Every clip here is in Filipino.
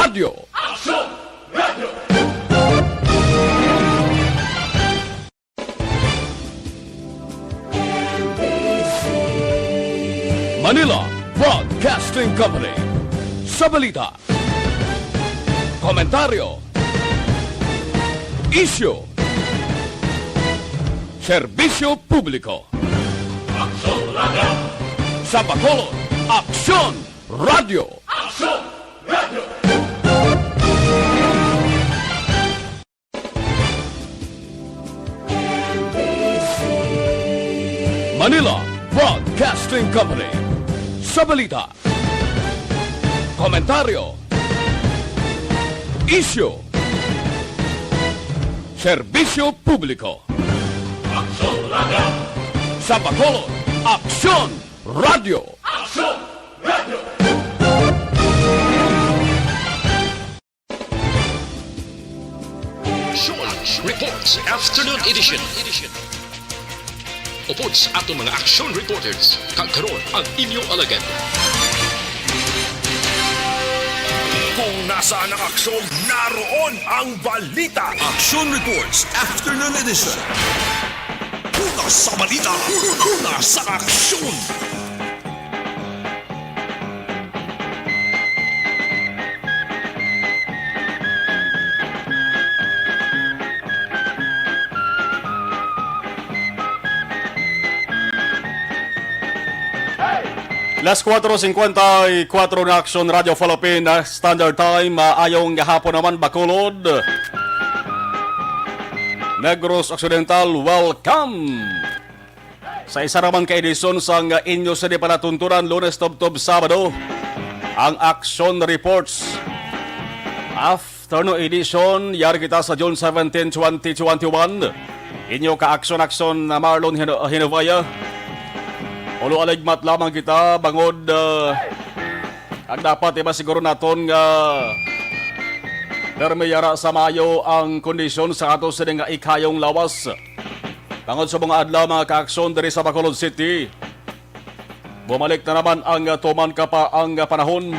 Radio. Aksyon Radio! Manila Broadcasting Company. Sa balita, komentaryo, isyu, serbisyo publiko. Aksyon Radio! Sa Bacolod, Aksyon Radio. Aksyon Radio! Manila Broadcasting Company. Sa balita, komentaryo, isyu, serbisyo publiko. Aksyon Radio! Sa Bacolod, Aksyon Radio. Aksyon Radio! Showmatch Reports Afternoon Edition. Upod sa atong mga action reporters, kagkaroon ang inyong alagad. Kung nasaan ang aksyon, naroon ang balita. Action Reports Afternoon Edition. Una sa balita, una sa aksyon. Las 4:54 na Action Radio Philippine Standard Time. Ayong gahapon naman Bacolod, Negros Occidental, welcome sa isa naman ka edisyon sang inyo sa di panatuntunan Lunes Tubtob Sabado, ang Action Reports Afternoon Edition. Yari kita sa June 17, 2021. Inyo ka Action na Marlon Hinovaya. Ulo aligmat lamang kita bangod ang dapat iba siguro naton nga permiyara sa mayo ang kondisyon sa ato sa nga ikayong lawas. Bangod sa mga adlaw mga ka-aksyon diri sa Bacolod City, bumalik na naman ang tuman ka pa ang panahon.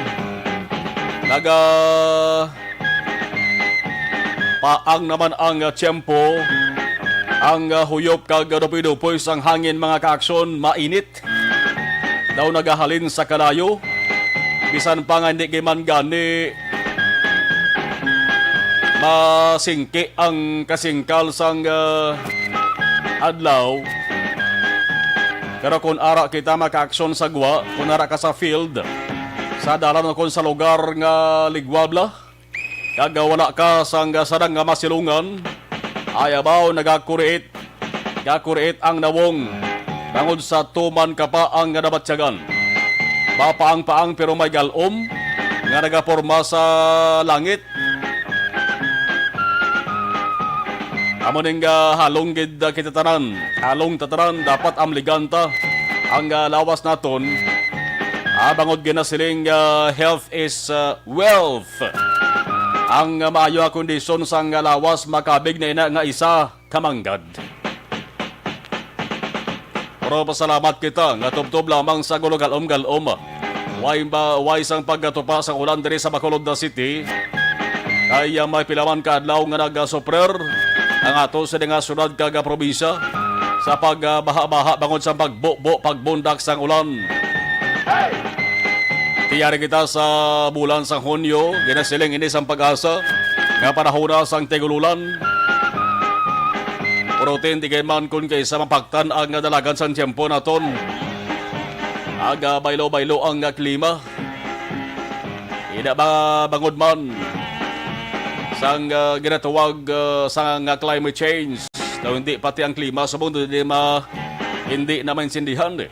Paang naman ang tiyempo, ang huyop kag dupi-dupoy sang hangin mga ka-aksyon, mainit. Daw nagahalin sa kalayo, bisan pa nga hindi giman gani masingki ang kasingkal sang adlaw. Pero kung ara kita maka-aksyon sa gwa, kung ara ka sa field, sa dalan kung sa lugar nga ligwabla, kag wala ka sang sadang nga masilungan, ayabaw nagakuriit ang nawong. Bangod sa tuman ka pa ang nabatsyagan. Papaang-paang pero may galom nga nagaporma sa langit. Amo ning halong gid kita tanan. Halong tatanan dapat amliganta ang lawas naton. Bangod ginasiling health is wealth. Ang maayo nga kondisyon sang lawas makabig na ina nga isa kamanggad. Pero pasalamat kita nga tubtob lamang sa gulo galom-galom. Way sang pagkatupa sa ulan diri sa Bacolod City. Kaya may pilaman ka adlaw nga nagasoprer ang ato sa nga sunod kag probinsya sa pagbaha-baha bangod sa pagbundak sang ulan. Tiyari kita sa bulan sang Hunyo, ginasiling ini sang pag-asa nga panahon sang tigululan. Protein di kay man kun kay sa mapaktan ang dalagan sang tiyempo naton. Aga baylo-baylo ang klima. Ida ba bangod man sang ginatawag sang climate change. Daw hindi pati ang klima sa mundo hindi na maintindihan eh.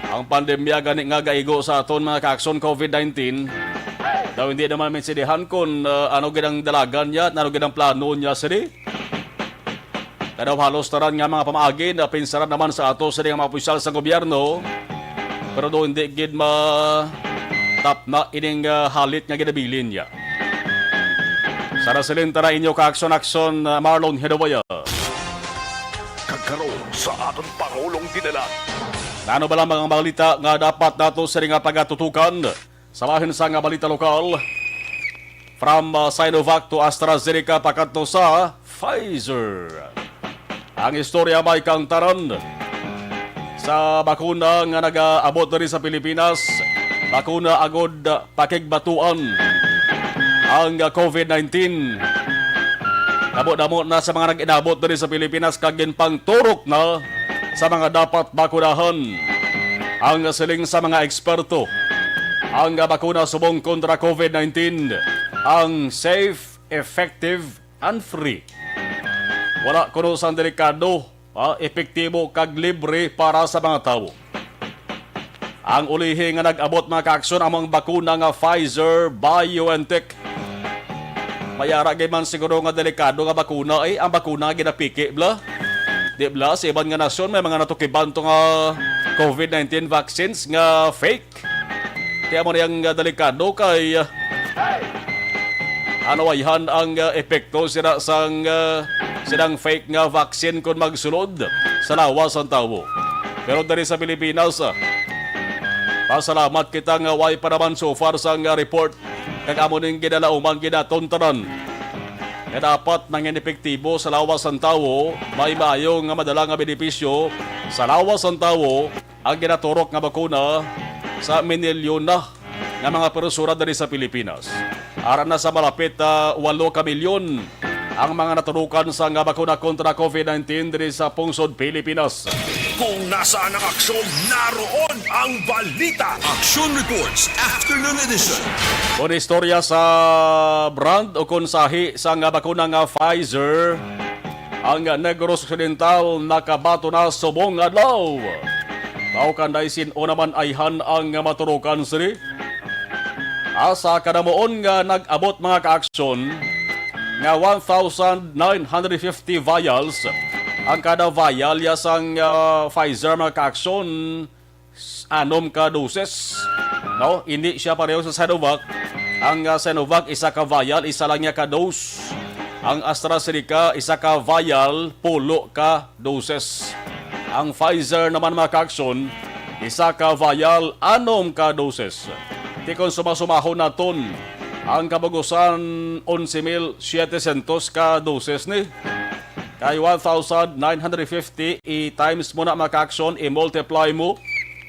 Ang pandemya gani nga gaigo sa aton mga ka-aksyon COVID-19. Daw hindi naman maintindihan kung ano ginang dalagan niya at ano ginang plano niya siri. Kadaw halos taran nga mga pamaagi na pinsaran naman sa ato sa mga opisyal sa gobyerno. Pero do hindi gid tap na ining halit nga ginabilin niya. Sarasilin tara inyo ka-aksyon Marlon Hinovaya. Kagkaroon sa aton Pangulong dinala. Ano ba lang mga balita nga dapat nato sa nga pagatutukan sa bahin sa nga balita lokal? from Sinovac to AstraZeneca pakadto sa Pfizer. Ang istorya may kang taran sa bakuna nga nag-abot na rin sa Pilipinas. Bakuna agod pakigbatuan ang COVID-19. Namo na sa mga nag-inabot na rin sa Pilipinas kagin pang turok na sa mga dapat bakunahan. Ang siling sa mga eksperto, ang bakuna subong kontra COVID-19 ang safe, effective, and free. Wala kuno sang delikado, epektibo kag libre para sa mga tao. Ang ulihi nga nag-abot mga kaaksyon among bakuna nga Pfizer BioNTech. Mayara gay man siguro nga delikado nga bakuna ay ang bakuna nga ginapiki bla. Di bla sa ibang nga nasyon may mga natukiban to nga COVID-19 vaccines nga fake. Kaya mo niyang delikado kay anawayhan ang epekto sila sang silang fake nga vaccine kung magsulod sa lawas ang tao. Pero dari sa Pilipinas, pasalamat kita nga way pa naman so far sang report kag amo ning ginalauman ginatuntaran. Kaya dapat nangin epektibo sa lawas ang tao, may maayo nga madala nga benepisyo sa lawas ang tao ang ginaturok nga bakuna sa minilyon na nga mga persona dari sa Pilipinas. Aran na sa malapit 8 ka milyon ang mga naturukan sa nga bakuna kontra COVID-19 dari sa pungsod Pilipinas. Kung nasaan ang aksyon, naroon ang balita. Action Reports Afternoon Edition. Kung istorya sa brand o konsahi sa nga bakuna nga Pfizer, ang Negros Occidental nakabato na subong adlaw. Paukanday sin o naman ayhan ang maturukan siri. Asa kanamoon nga nag-abot mga kaaksyon nga 1,950 vials ang kada vial yasang Pfizer mga kaaksyon 6 ka doses. No, hindi siya pareho sa Sinovac. Ang Sinovac isa ka vial, isa lang niya ka dose. Ang AstraZeneca isa ka vial, 10 ka doses. Ang Pfizer naman mga kaaksyon, isa ka vial, 6 ka doses. Di kung sumasumahon naton ang kabagusan 11,700 ka doses ni. Kay 1,950 i-times mo na mga kaaksyon, i-multiply mo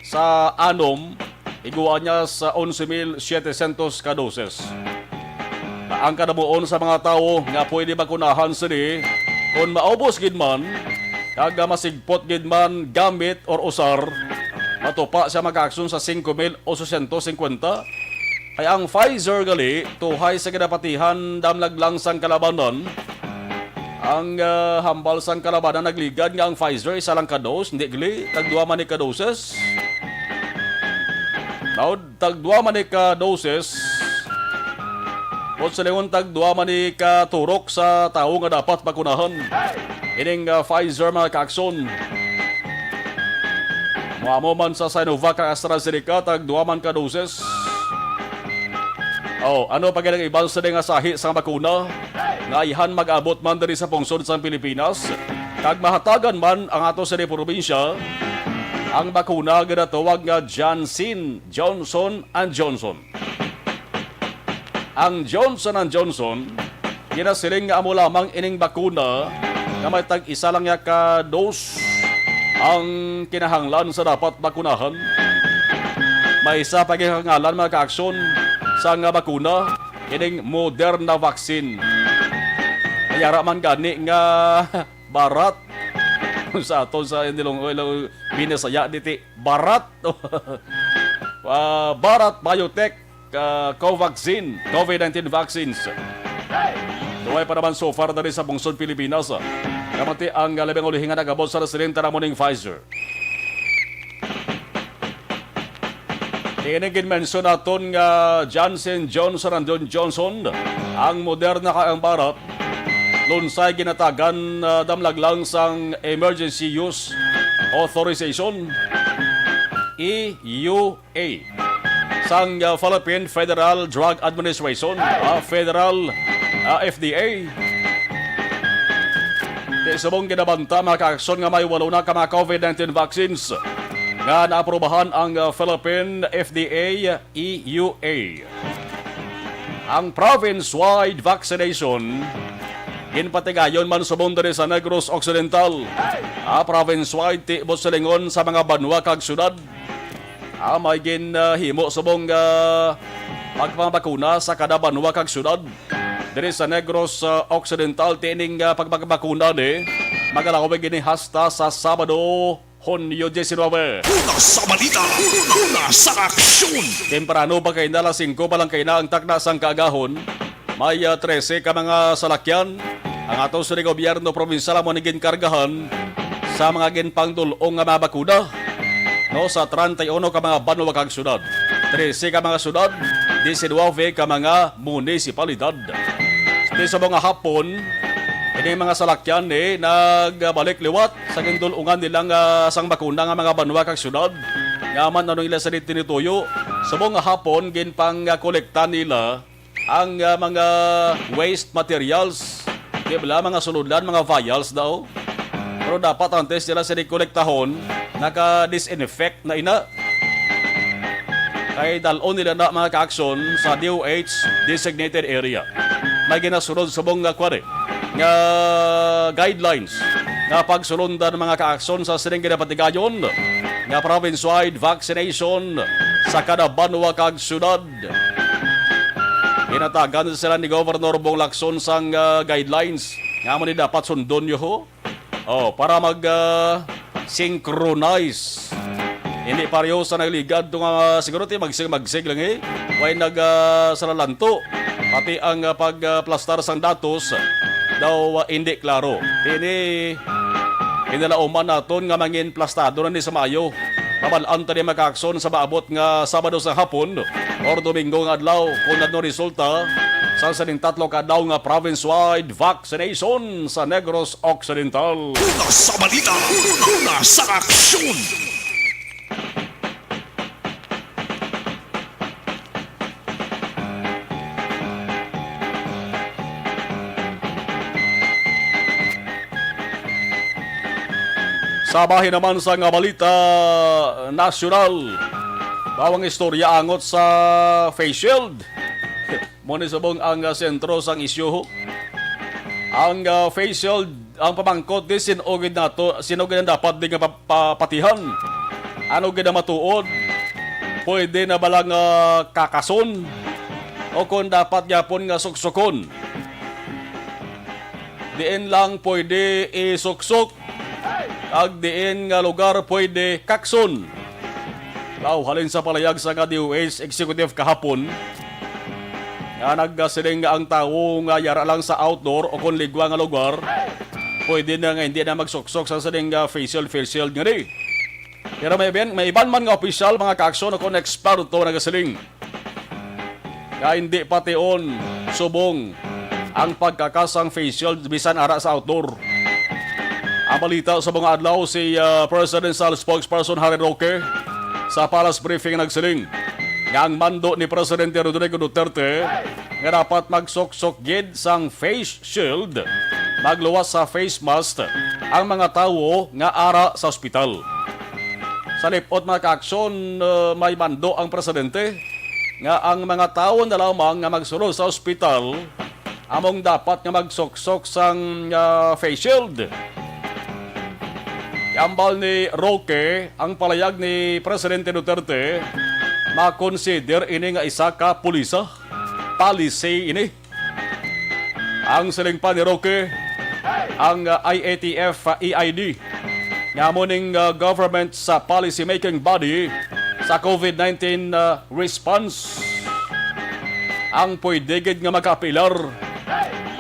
sa 6, iguan niya sa 11,700 ka doses. Ang kadamuon sa mga tao nga pwede bakunahan sini, kung maubos gid man, kag masigpot gid man gamit or usar, matupa siya mag-aksyon sa 5,850. Ay ang Pfizer gali, tuhay sa kinapatihan damlag lang sang kalabanan. Ang hambal sang kalabanan nagligad nga ang Pfizer isa lang ka dose, hindi gali, tagduwa man ni ka doses. Now, tagduwa man ni ka doses, o sa lingon tagduwa man ni ka turok sa tao nga dapat bakunahan. Ining Pfizer mga kaakson. Muamo man sa Sinovac at AstraZeneca, tagduwa man ka doses. Ano pa ganang ibang sa nga sahi sa bakuna? Ngayhan mag-abot man dari sa pungsod sa Pilipinas. Kag mahatagan man ang ato sa probinsya, ang bakuna ginatawag nga Johnson & Johnson. Ang Johnson & Johnson, ginasiling nga amo lamang ining bakuna na may tag-isa lang ya ka dose ang kinahanglan sa dapat bakunahan. May isa pa kinahanglan mga kaaksyon sa nga bakuna, ining Moderna vaccine. Kayara man gani nga barat sa aton sa indilong binasaya diti barat. Barat Biotech Covaxin COVID-19 vaccines. Duway pa naman so far na rin sa bungsod Pilipinas. Kamati ang labing ulihingan nagabot sa residente na muning Pfizer. Inigin mention natin nga Johnson & Johnson, ang Moderna ka ang barat, lunsay ginatagan damlag lang sang Emergency Use Authorization, EUA, sang Philippine Federal Drug Administration, Federal FDA. Isabong ginabanta mga kaaksyon nga may 8 na ka mga COVID-19 vaccines nga naaprobahan ang Philippine FDA EUA. ang province-wide vaccination ginpatigayon man sa boundary sa Negros Occidental. Province-wide ti Bosalingon sa mga banwa kag syudad. May ginhimo subong pagpapakuna sa kada banwa kag syudad. Diri sa Negros Occidental tining pagpapakuna ni magalawig gini hasta sa Sabado, Hunyo 19. Una sa balita, una sa aksyon. Temprano pa kay nala 5 pa lang kay na ang takna sang kaagahon. May 13 ka mga salakyan. Ang ato sa gobyerno probinsal mo naging kargahan sa mga ginpangdulong nga mga bakuna. No, sa 31 ka mga banwa kag syudad. 13 ka mga syudad, 19 ka mga munisipalidad. Sa mga hapon, ini mga salakyan nagbalik liwat sa gindulungan nilang sang bakuna nga mga banwa kag syudad. Yaman anong ila sa tinituyo. Sa mga hapon, ginpang kolekta nila ang mga waste materials. Diba mga suludlan, mga vials daw. Pero dapat antes nila sa kolektahon, naka-disinfect na ina. Kaya dalon nila na mga ka-aksyon sa DOH designated area. May ginasunod sa mga kwari nga guidelines nga pagsulundan ng mga ka-aksyon sa sining ginapatigayon nga province-wide vaccination sa kada banwa kag syudad. Ginatagan sila ni Governor Bong Lacson sang guidelines nga mo ni dapat sundon nyo ho. Para mag-synchronize. Hindi pareho sa nagligad ito nga siguro magsig lang Way nag-salalanto. Pati ang pagplastar sang datos daw hindi klaro. Inalauman naton nga mangin plastado na ni sa Mayo. Pabalaan ta ni makakson sa maabot nga Sabado sa hapon or Domingo nga adlaw kung ano resulta sa saning 3 ka daw nga province-wide vaccination sa Negros Occidental. Una sa balita, una sa aksyon. Sa bahin naman sa nga balita nasyonal, bawang istorya angot sa face shield. Muna sabong ang sentro sang isyo. Ang face shield, ang pamangkot di sinugid nato, sinugid na dapat di nga papatihan. Ano gina matuod? Pwede na balang kakason? O kung dapat yapon nga suksukon? Diin lang pwede isuksok. Ag diin nga lugar pwede kakson. Halin sa palayag sa nga DOH Executive kahapon nga nagsiling nga ang tao nga yara lang sa outdoor o kung ligwa nga lugar pwede na nga hindi na magsuksok sa siling face shield nga di. Pero may iban man nga opisyal mga kakson o kung eksperto nagasiling nga hindi pation subong ang pagkakasang face shield bisan ara sa outdoor. Ang balita sa mga adlaw si Presidential Spokesperson Harry Roque sa Palace Briefing nagsiling nga ang mando ni Presidente Rodrigo Duterte nga dapat magsuksok gid sang face shield, magluwas sa face mask ang mga tawo nga ara sa ospital. Sa lipot mga kaaksyon, may mando ang Presidente nga ang mga tawo na lamang nga magsulod sa ospital among dapat nga magsuksok sang face shield. Ambal ni Roque ang palayag ni Presidente Duterte makonsider ini nga isa ka pulisa policy ini. Ang siling pa ni Roque ang IATF EID nga muning government sa policy making body sa COVID-19 response ang pwede gid nga makapilar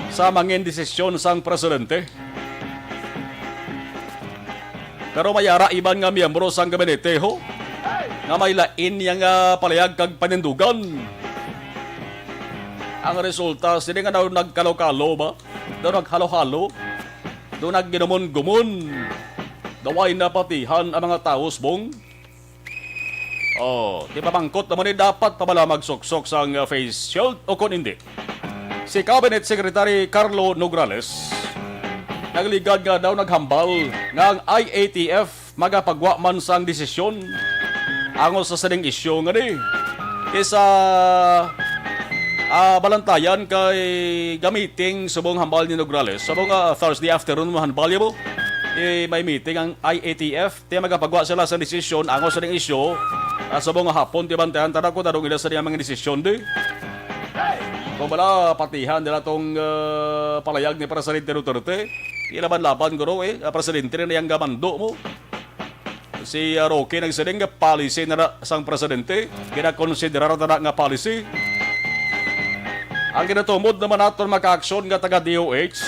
sa mangin desisyon sang presidente. Pero mayara iban nga miyembro sang gabinete ho nga may lain yang palayag kag panindugan. Ang resulta sila nga daw nagkalo-kalo ba? Daw naghalo-halo? Daw nagginumon-gumon? Daway na patihan ang mga taos bong? Di ba bangkot naman dapat pa bala magsuksok sang face shield o kung hindi? Si Cabinet Secretary Carlo Nograles nagligad nga daw naghambal nga ang IATF magapagwa man sang desisyon angol sa saning isyu nga ni. Isa balantayan kay gamiting subong hambal ni Nograles. Subong Thursday afternoon mo hanbalya mo. May meeting ang IATF. Tiya magapagawa sila sa desisyon angos sa ning isyo. Subong hapon ti bantayan tada ko tarong ila sa mga desisyon di. Kung bala patihan nila tong palayag ni Presidente Duterte. Ilaban-laban ko Presidente na yung gamando mo. Si Roque nagsaling nga policy na sang presidente, kinakonsiderar na nga policy. Ang ginatumod naman natin maka-aksyon nga taga-DOH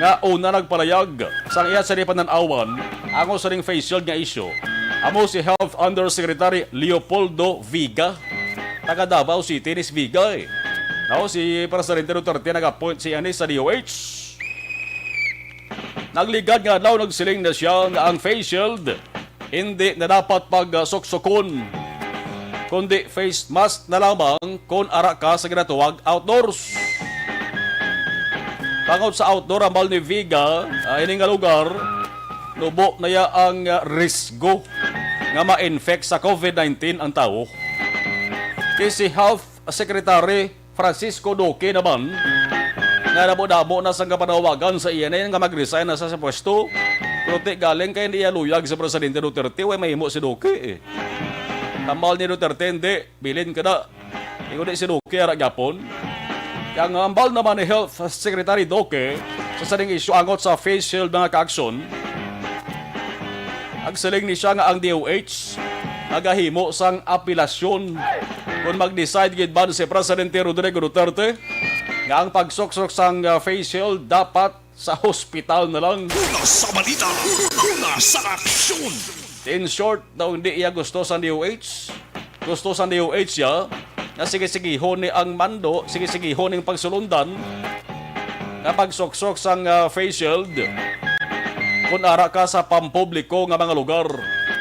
nga una nagpalayag sang iya sa pananawan ang sa ring facial nga issue. Amo si Health Undersecretary Leopoldo Viga, taga Davao City ni Viga Now si Presidente Duterte nag-appoint si Anis sa DOH. Nagligad nga daw nagsiling na siya nga ang face shield hindi na dapat pag-suksukon, kundi face mask na lamang kung ara ka sa ginatawag outdoors. Tangod sa outdoor, ambal ni Viga, ining nga lugar, nubo na ya ang risgo nga ma-infect sa COVID-19 ang tao. Si Health Secretary Francisco Duque naman, nga nabo-dabo na sa kapanawagan sa iyan nga mag-resign na sa pwesto. Prote galing kay hindi luyag sa Presidente Duterte, way mahimo si Duque Tamal ni Duterte, hindi, bilin ka na. Ikaw di si Duque, ara gyapon. Yang ambal naman ni Health Secretary Duque, sa saling issue angot sa face shield mga ka-aksyon, agsaling ni siya nga ang DOH, nagahimo sang apelasyon kung mag-decide gid ba si Presidente Rodrigo Duterte, nga ang pagsuksok sang face shield dapat sa hospital na lang. Una sa balita, una sa aksyon. In short, daw hindi iya gusto sa DOH. Gusto sa DOH ya, na sige-sigihon ni ang mando, sige-sigihon ng pagsulundan, na pagsuksok sang face shield, kung ara ka sa pampubliko nga mga lugar,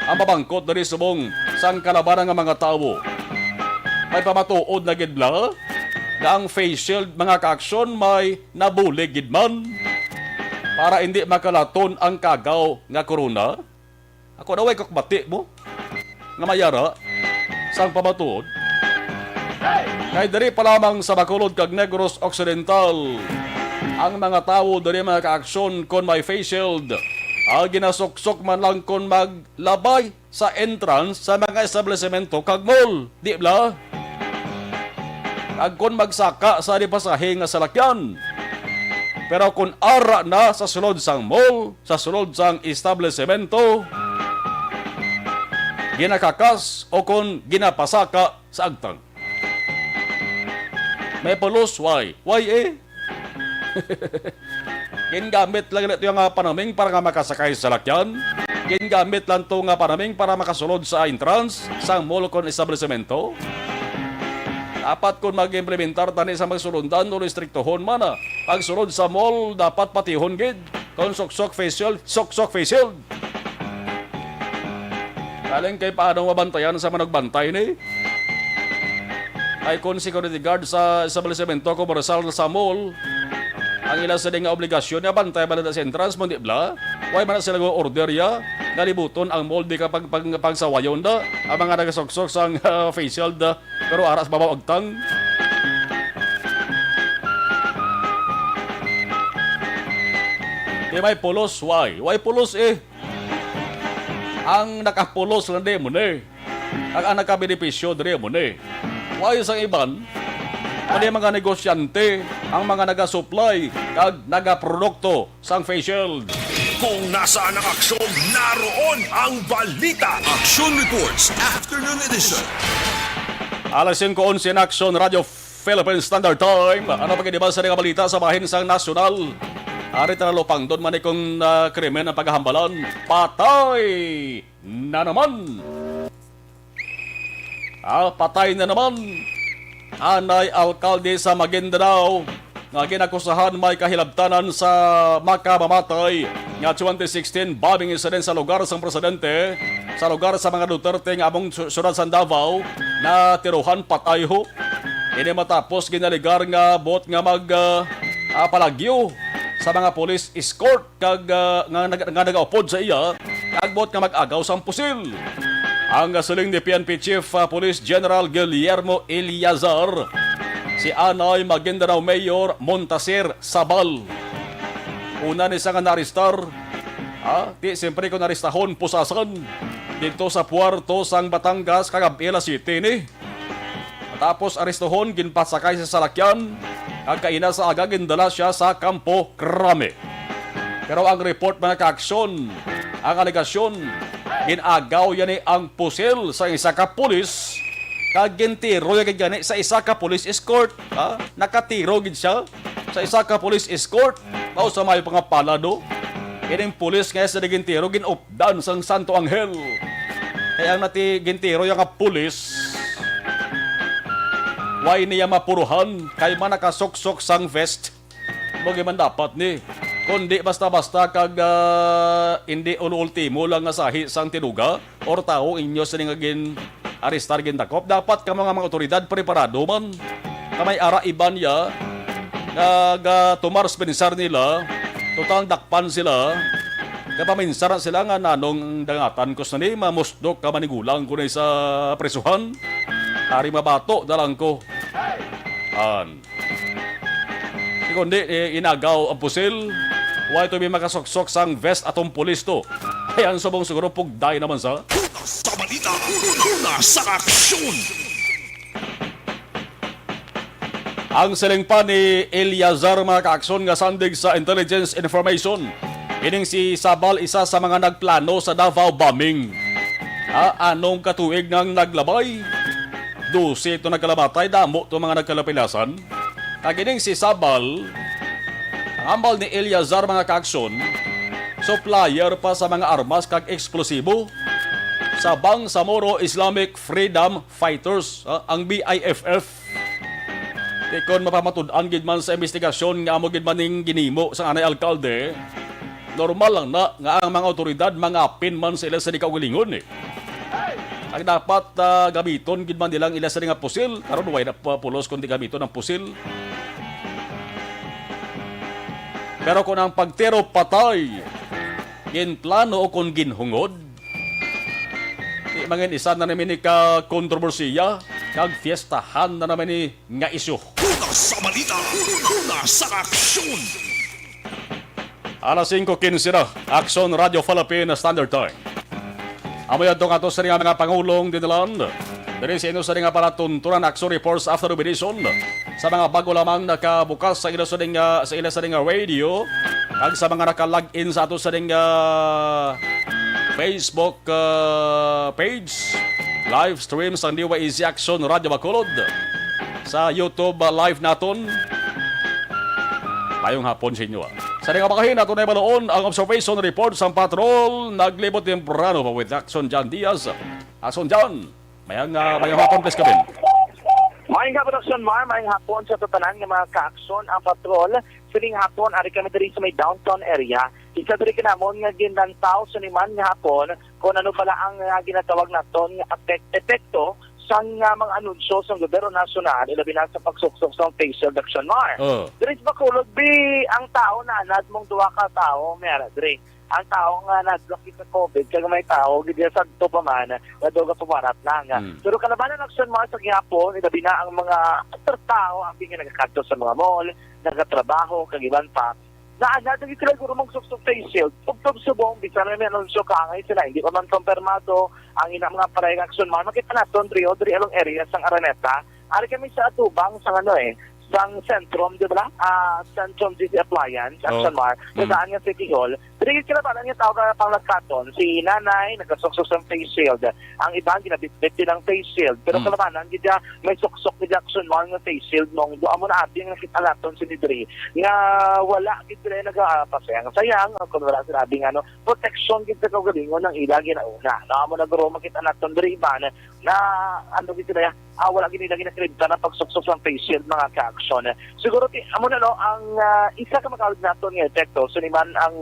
ang mabangkot na rin subong sang kalabanan nga mga tao. May pamatuod na gidla, na ang face shield mga ka-aksyon may nabulig gidman, para hindi makalaton ang kagaw nga korona. Ako na way kakbati mo nga mayara sang pamatuod. Kay diri pa lamang sa Bacolod kag Negros Occidental ang mga tao diri mga ka-aksyon kon may face shield. Ginasuksok man lang kon maglabay sa entrance sa mga establishmento kag mall. Di bla? Kag kon magsaka sa pasahe nga salakyan. Pero kung ara na sa sulod sang mall, sa sulod sang establishmento, ginakakas o kung ginapasaka sa agtang. May pulos, why? Why Gingamit lang ito yung panaming para nga makasakay sa lakyan. Gingamit lang ito nga panaming para makasulod sa entrance sa mall kung establishmento. Dapat kung mag-implementar tani sa magsulundan o restriktohon man na. Pagsulod sa mall, dapat patihon gid. Kung sok-sok face shield, sok-sok face shield. Kaling kay paano mabantayan sa managbantay ni? Ay kung security guard sa establishmento komersyal sa mall, ang ilang sa nga obligasyon niya bantay ba na sa entrance mo, di bla? Why man sila order ya? Nalibuton ang mall di kapag pagsawayon da. Ang mga nagasoksok sang face shield da. Pero aras babaw agtang. May pulos, why? Why pulos Ang nakapulos lang di mo ang nakabenepisyo di mo Why sang iban? Pwede mga negosyante, ang mga naga-supply kag naga-produkto sang face shield. Kung nasaan ang aksyon, naroon ang balita. Action Reports Afternoon Edition. Alas 5:11 in Action Radio Philippine Standard Time. Ano pa kinibasa ng balita sa bahin sang nasyonal? Ari talupang doon man ikong krimen ang paghahambalan. Patay na naman. Patay na naman. Anay alkalde sa Maguindanao nga ginakusahan may kahilabtanan sa makamamatay nga 2016 bombing incident sa lugar sang presidente sa lugar sa mga Duterte nga among syudad sa Davao na tiruhan patay ho. Ini matapos ginaligar nga bot nga palagyo sa mga police escort kag nga nagaupod sa iya kag bot nga mag-agaw sang pusil. Ang siling ni PNP Chief Police General Guillermo Eliazar si Anay Maguindanao Mayor Montasir Sabal. Una ni sa nga naristar, di siyempre ko naristahon pusasan dito sa Puerto sang Batangas kagabela City ni. Tapos aristohon ginpasakay sa salakyan ang kaina sa aga gindala siya sa Campo Crame. Pero ang report mga kaaksyon, ang alegasyon, ginagaw yan ang pusil sa isa ka pulis kag gintiro yung gani sa isa ka police escort. Nakatiro gid siya sa isa ka police escort. Mao sa may pangapalado. Ining pulis nga sa gintiro ginupdan sang Santo Angel. Kaya nati gintiro yung pulis, why niya mapuruhan kay man nakasuksok sang vest. Mogi man dapat ni. Kundi basta-basta kag hindi ultimo lang nga sahi sang tinuga or tao inyo sa gin arestar gin dakop. Dapat ka mga otoridad preparado man. Kamay ara iban ya tumars pensar nila, total dakpan sila. Kapaminsaran sila nga nanong dangatan ko sa ni mamusdok ka manigulang ko na sa presuhan. Hari mabato dalang ko. Kundi inagaw ang pusil. Why to be makasoksok sang vest atong pulis to? Ayan subong siguro pugday naman sa Sa balita, una sa aksyon. ang siling pa ni Eliazar mga kaaksyon nga sandig sa intelligence information. Ining si Sabal isa sa mga nagplano sa Davao bombing. Anong katuig nang naglabay? 12 ito nagkalabatay, damo ito mga nagkalapilasan. Kagining si Sabal, ang ambal ni Eliazar mga kaaksyon, supplier pa sa mga armas kag eksplosibo sa Bangsamoro Islamic Freedom Fighters, ang BIFF. Tikon mapamatud-an gid man sa investigasyon nga amo gid maning ginimo sa anay alkalde, normal lang na nga ang mga otoridad mangapin man sila sa di kaugalingon. Ang dapat gamiton gid man nilang ila sa nga pusil, karon way na pulos kundi gamiton ang pusil. Pero kung ang pagtero patay, ginplano o kung ginhungod, di mangin isa na namin ni ka kontrobersiya, kag fiestahan na namin ni nga isyo. Una sa balita, una sa aksyon. Alas 5:15 na, Action Radio Philippine Standard Time. Amo yan itong ato sa mga pangulong dinalan. Dari sa inyo sa nga para tuntunan Action Reports after Ubedison. Sa mga bago lamang nakabukas sa ila sa radio kag sa mga naka-login sa ato sa Facebook page, live stream sa DYZ Action Radio Bacolod, sa YouTube live naton. Mayong hapon sa inyo. Sa nga makahin nato na baloon ang observation report sa patrol naglibot temprano pa with Action John Diaz. Action John, mayang hapon please kabin. Maayong hapon, Action Mar. Maayong hapon sa tutanan ng mga ka-aksyon ang patrol. Siling hapon, ari kami diri sa may downtown area. Isa diri kinamon nga ginlantaw sa niman nga hapon kung ano pala ang ginatawag naton nga epekto sa mga anunsyo sa gobyerno nasyonal ilabi na sa pagsuksok sa facial Action Mar. Diri sa Bacolod, ang tao na anad mong duwa ka tao, mayara diri. Ang tao nga nagdakit sa COVID, kaya may tao, gidi sa ito pa man, nadoga pumarat lang. Pero kalabanan ng Action Mar sa gihapon, ilabi na ang mga tao, ang pinga nagkakadto sa mga mall, nagatrabaho, kagiban pa. Naanad, hindi sila guro magsuksok face shield. Pagtog subong, bisa na may anunsyo kaangay sila, hindi pa man kompirmado ang ina mga parayang Action Mar. Makita natin, diri along areas ng Araneta, ari kami sa atubang, sa sang Centrum, di ba? Centrum GC Appliance, Action Mar, saan nga City Hall. Dili kinabanan niya tawag na panglaskaton. Si nanay, nagkasuksok ng face shield. Ang iba, ginabitbit din ang face shield. Pero kalabanan, gidya, may suksok ni Action Mar ng face shield nung doon mo na ating nakitalaton si Nidri. Nga wala, gidya nag-pasayang. Sayang, kung wala sinabi nga, protection gidya kagalingon ng ila ginauna. Na mo nagro makita natin diri iba na ano gidya wala ginilagay na kripta na pagsuksok ng face shield mga ka-action. Siguro, amo na ang isa ka makawag natin nga epekto, suniman ang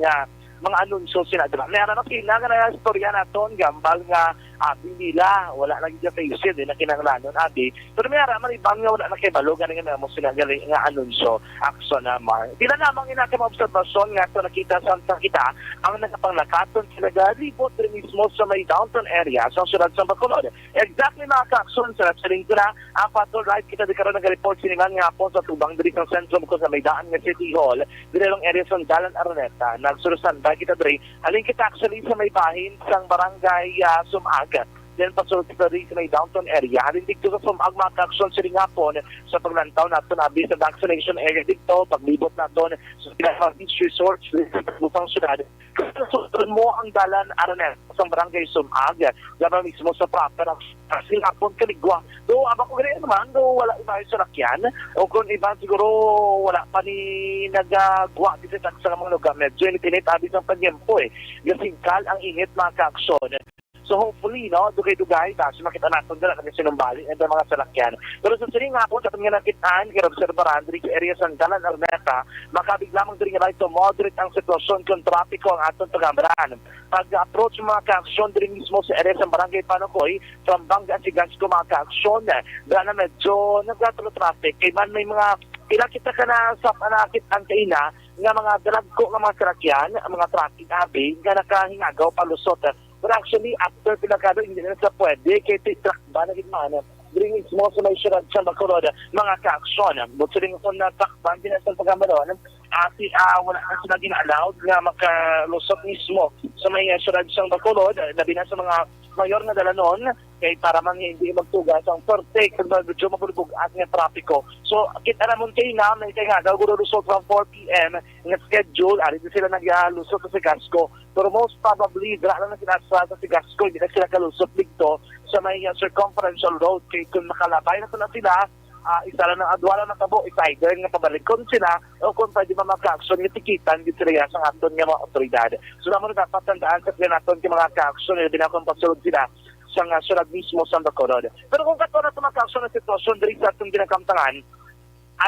mga anunsyo sila. Meron na kailangan na istorya natin, gambal nga abi nila, wala lagi dyan face na kinanglanon, abi. Pero may araman, ibang nga wala na kay Balo, galing nga mo sila galing nga anunsyo, aksyon na Mar. Tila namang inakang obserbasyon nga ito nakita sa kita, ang nakapanglakaton sila galibot rin mismo sa may downtown area sa syudad sa Bacolod. Exactly mga ka-aksyon, sa saling ko na, ang patrol ride kita di karoon nag-report siniman nga po sa tubang diri sa sentrum ko sa may daan nga City Hall, dinalong area sa Dalan Araneta, nagsurusan ba kita diri, halin kita actually sa may bahin sang barangay Sumagat. Then pasulod kita rin sa may downtown area. Halin dito sa Sumag mga ka-aksyon sila nga po sa paglantaw nato nabi sa vaccination area dito, paglibot nato sa pinaka beach resorts sa lupang syudad. Kasunod mo ang Dalan Araneta sa barangay Sumag, gaba mismo sa proper sila po kaligwa. Do abang ko ganyan naman, do wala iba sa lakyan, o kung iba siguro wala pa ni nagagwa dito sa mga lugar. Medyo tinitabi ng panyempo Gasingkal ang init mga ka-aksyon. So hopefully, no, dugay-dugay, kasi makita natin dala kasi sinumbali at mga salakyan. Pero sa sining nga po, sa itong nakitaan, kaya observaran, dito sa area ng Dalan Araneta, makabig lamang din nga ito, moderate ang sitwasyon kung trapiko ang atong tagambaran. Pag-approach mga ka-aksyon din mismo sa area ng Barangay Panokoy, from Banga at Sigansco mga ka-aksyon, dahil na medyo nagkatulo traffic, kaya man may mga kita ka na sa panakit ang kaina, nga mga dalagko ng mga salakyan, mga traffic abi, nga nakahingagaw palusot. But actually, after pinagkado, hindi na sa pwede, kaya truck ba na gitmana, bringing mo sa may syurad sa Bacolod, mga ka-aksyon. But sa rin kung na truck ba, hindi na sa pagkamaroon, wala na sila gina-allowed na makalusot mismo sa may syurad sa Bacolod, labi na sa mga mayor na dala noon, kaya para man hindi magtugas ang perfect kung medyo mabulbog at nga trapiko. So, kita naman kayo na, may kaya nga, gawin lusot from 4 p.m. nga schedule, ari din sila nag-lusot sa Sigasco. Pero most probably, dala na sinasal sa Sigasco, hindi na sila kalusot dito sa may circumferential road. Kaya kung makalabay na sila, isa lang ng adwala na tabo, either nga pabalikon sila o kung pwede mamag-aksyon nga tikitan dito sila sa aton nga mga otoridad. So naman dapat tandaan sa naton nga mga ka-aksyon na binakong pasulod sila sa syudad mismo sa Bacolod. Pero kung kato na tumag-aksyon na sitwasyon diri sa atong ginakamtangan,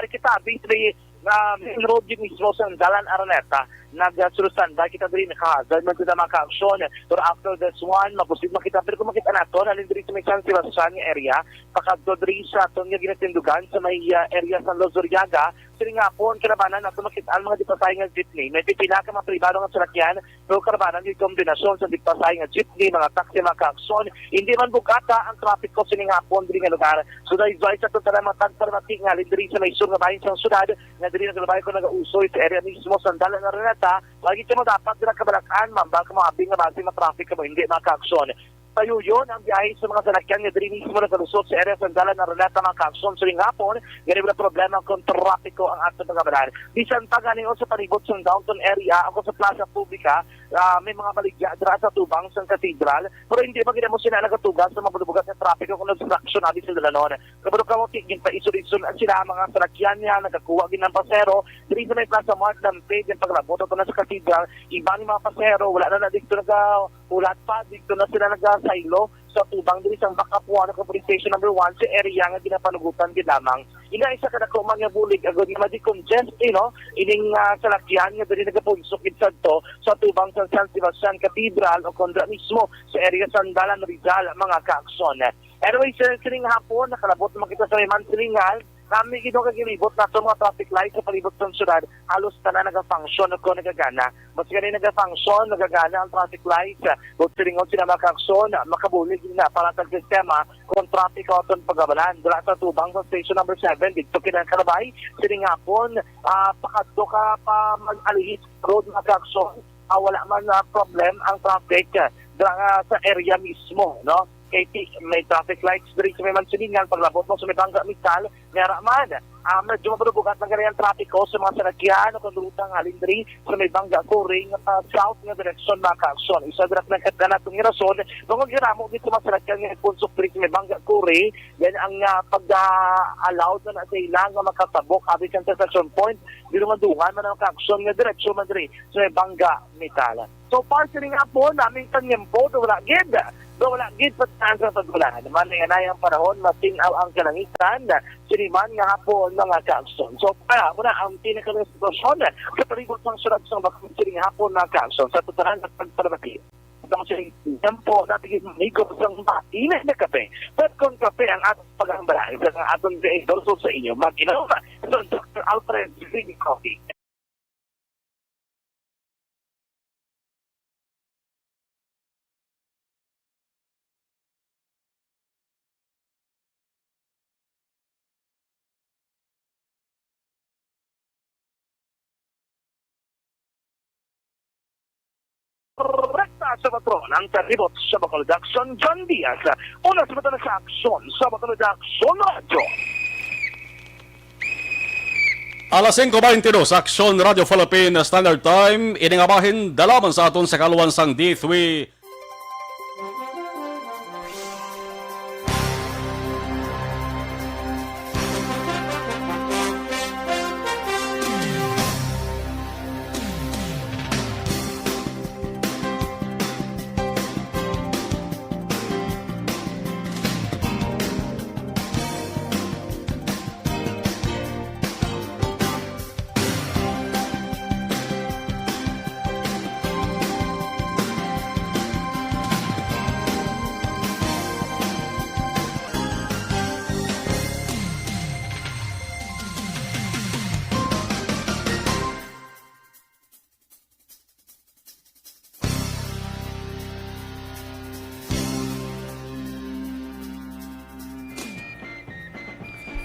ari kita basically main road din mismo sa Dalan Araneta, nagsurusan dahil kita diri nakahazard man kita maka-aksyon. Pero after this one, mabusid makita. Pero kung makita nato, halin diri sa may San Sebastian area, pakadto diri sa atong nga ginatindugan sa may area sa Lozuriaga, sila nga po ang karabanan nato makita ang mga dipasay nga jeepney. May pipila ka mga pribado nga salakyan, pero karabanan yung kombinasyon sa dipasay nga jeepney, mga taxi, mga ka-aksyon. Hindi man bukata ang traffic ko sila nga po diri nga lugar. So dahil sa ito tala mga tagparmatik nga halin diri sa may sur nga bahin sa syudad, nga diri na galabay ko nag-uusoy sa area mismo sa Dalan Araneta, lagi mo dapat dira kabalakan, ma'am, baka maabing nga base nga traffic ka mo, hindi maka-aksyon. Tayo yun ang biyahe sa mga salakyan nga diri mismo na kalusot sa area sa Dalan Araneta mga ka-aksyon sa hapon, ganun na problema kung trapiko ang atong pagkabalaan. Bisan pa ganing sa palibot sa downtown area, ako sa Plaza Publica, may mga baligya dira sa tubang sa katedral, pero hindi pa mo sila nagatugas sa mabubugat ng trapiko kung obstruction abi sa dalanon. Kabalo ka mo tigin pa isul-isul sila mga salakyan niya, nagakuha gin ng pasero, diri sa may Plaza Mart ng page yung paglabot ito na sa katedral, iba ni mga pasero, wala na dito ulat pa, dito na sila nag-silo sa tubang diri sa Bakapuan ng Police Station number 1 sa area nga ginapanugutan din lamang. Ina isa ka dako mga bulig agad nga di-congest, ining salakyan nga diri nagapunsok insad to sa tubang sa San Sebastian Cathedral o kondra mismo sa area sa Dalan Rizal mga ka-aksyon. Anyway, sining hapon, nakalabot naman kita sa may Mansilingal, kami ginagilibot na mga traffic lights sa palibot ng syudad, halos na nag-function o kung nagagana. Mas ganun nag-function, nagagana ang traffic lights, kung silingon sila makaksyon, makabulig na para sa sistema kung traffic o itong pagabalan. Dula sa tubang sa station number 7, dito kinang-karabay, siling hapon, pakadto ka pa mag-alihis road makaksyon, wala man na problem ang traffic sa area mismo, no? May traffic lights diri sa may Mansilingan, paglabot mo sa may Banga Misal, meron man. Medyo mabubugat ng ganyan trapiko sa mga salakyan o kondulutang halin diri sa may Banga Kuring south nga direksyon mga ka-aksyon. Isa direct ng katganatong rason, kung ginamo dito mga salakyan nga punsok diri sa may Banga Kuring, yan ang pag-allowed na sa ilang nga makatabok abis ang station point, dito madungan man ang ka-aksyon nga direksyon man diri sa may Banga Misal. So far, sila nga po, naming tanyempo, wala gid pataan sa pagkulaan. Naman na ang panahon, matinaw ang kalangitan, siniman nga hapon mga ka-aksyon. So, muna ang pinakalang sitwasyon sa palibot ng syudad sa bakit siling hapon mga ka-aksyon sa tutaran at pagparamati. Itong siya tempo natin amigo sa mainit na kape. Pero kung kape ang atong paghambalay sa atong idol sa inyo, mag-inaw na. So, Dr. Alfred Green Coffee. Rekta sa patron ang karibot sa Bacolod Action, John Diaz. Una sa mata sa aksyon sa Bacolod Action Radio. Alas 5:22 sa Aksyon Radio Philippine Standard Time. Iningabahin dalaman sa aton sa kaluwan sang D3.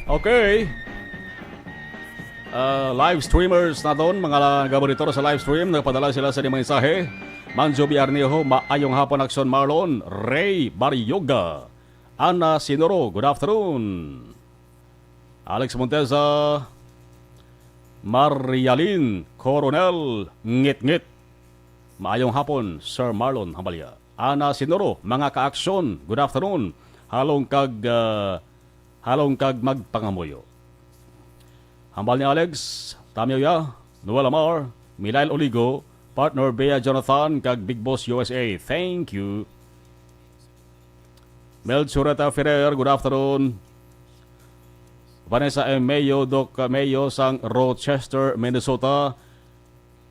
Okay. Live streamers na doon, mga gabonitor sa live stream, nagpadala sila sa mensahe. Manjo Biarnejo, maayong hapon Aksyon Marlon, Ray Baryoga, Ana Sinoro, good afternoon. Alex Monteza, Marialin Coronel, ngit-ngit. Maayong hapon, Sir Marlon Hambalya. Ana Sinoro, mga ka-aksyon, good afternoon. Halong kag magpangamuyo. Hambal ni Alex, Tamyo Ya, Noel Amar, Milail Oligo, partner Bea Jonathan, kag Big Boss USA. Thank you. Mel Chureta Ferrer, good afternoon. Vanessa M. Mayo, Doc Mayo, sang Rochester, Minnesota.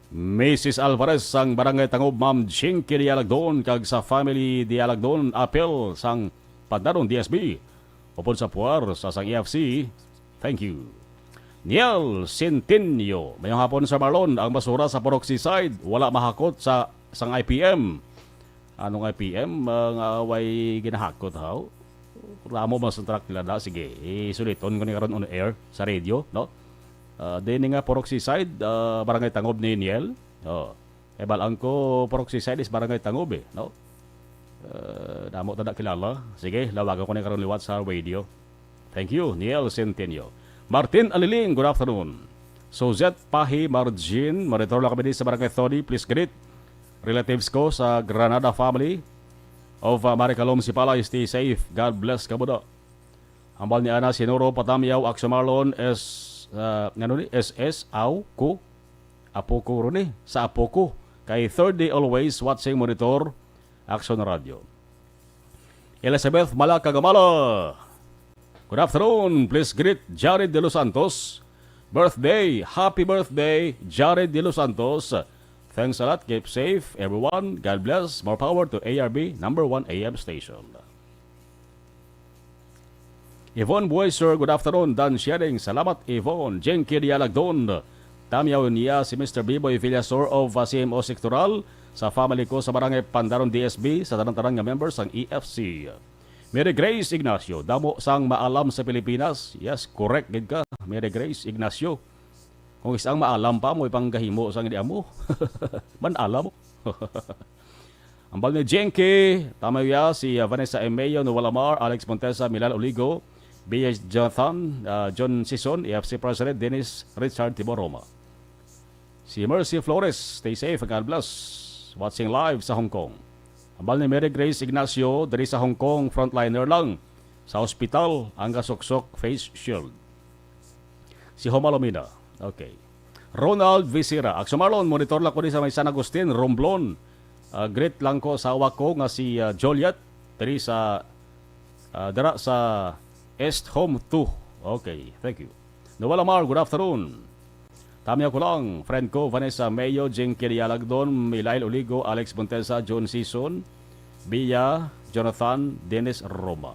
Mrs. Alvarez, sang Barangay Tangob, Ma'am Chinky Dialagdon, kag sa Family Dialagdon, Apel, sang Pandaron DSB. Upon sa puwar sa sang EFC, thank you. Niel Centinio, mayong hapon sa Marlon, ang basura sa Peroxiside, wala mahakot sa sang IPM. Anong IPM? Nga way ginahakot haw? Ramo mas ang track nila na. Sige, isuliton ko ni karon on air sa radio, no? Dini nga Peroxiside, Barangay Tangob ni Niel. Balang ko Peroxiside is Barangay Tangob no? Damo tada kilala. Sige, lawagan ko na karon liwat sa radio. Thank you, Niel Centenio. Martin Aliling, good afternoon. Suzette Pahi Margin, maritor lang kami sa Barangay Thodi. Please greet relatives ko sa Granada family of Maricalom Sipala. Stay safe. God bless kabuda. Hambal ni Ana Sinoro Patamyaw Aksumarlon SS Aw ko Apo ko ron sa Apo ko kay third day always watching monitor Action Radio. Elizabeth Malakagamala, good afternoon. Please greet Jared De Los Santos. Birthday, happy birthday, Jared De Los Santos. Thanks a lot. Keep safe, everyone. God bless. More power to ARB, number 1 AM station. Yvonne Boyser, good afternoon. Dan Sharing, salamat Yvonne. Jenky Dialagdon. Tamyaw niya si Mr. B-Boy Villasor of CMO Sectoral sa family ko sa Barangay Pandaron DSB sa tanang-tanang nga members ng EFC. Mary Grace Ignacio, damo sang maalam sa Pilipinas. Yes, correct gid ka, Mary Grace Ignacio. Kung isang maalam pa mo ipanggahimo sang hindi amo. Man alam mo. Ambal ni Jenky, tama ya si Vanessa Emeo, Noel Amar, Alex Montesa, Milal Oligo, B.H. Jonathan, John Sison, EFC President Dennis Richard Tiboroma. Si Mercy Flores, stay safe and God bless. Watching live sa Hong Kong. Ambal ni Mary Grace Ignacio, dari sa Hong Kong, frontliner lang. Sa hospital, ang kasuksok face shield. Si Homalomina. Okay. Ronald Visera. Aksumarlon, monitor lang ko din sa may San Agustin, Romblon. Great lang ko sa awa ko nga si Joliet. Dari sa dara sa East Home 2. Okay, thank you. Noel Amar, good afternoon. Tamya ko lang, friend ko, Vanessa Mayo, Jing Kirialagdon, Milail Oligo, Alex Montesa, John Sison, Bia, Jonathan, Dennis Roma.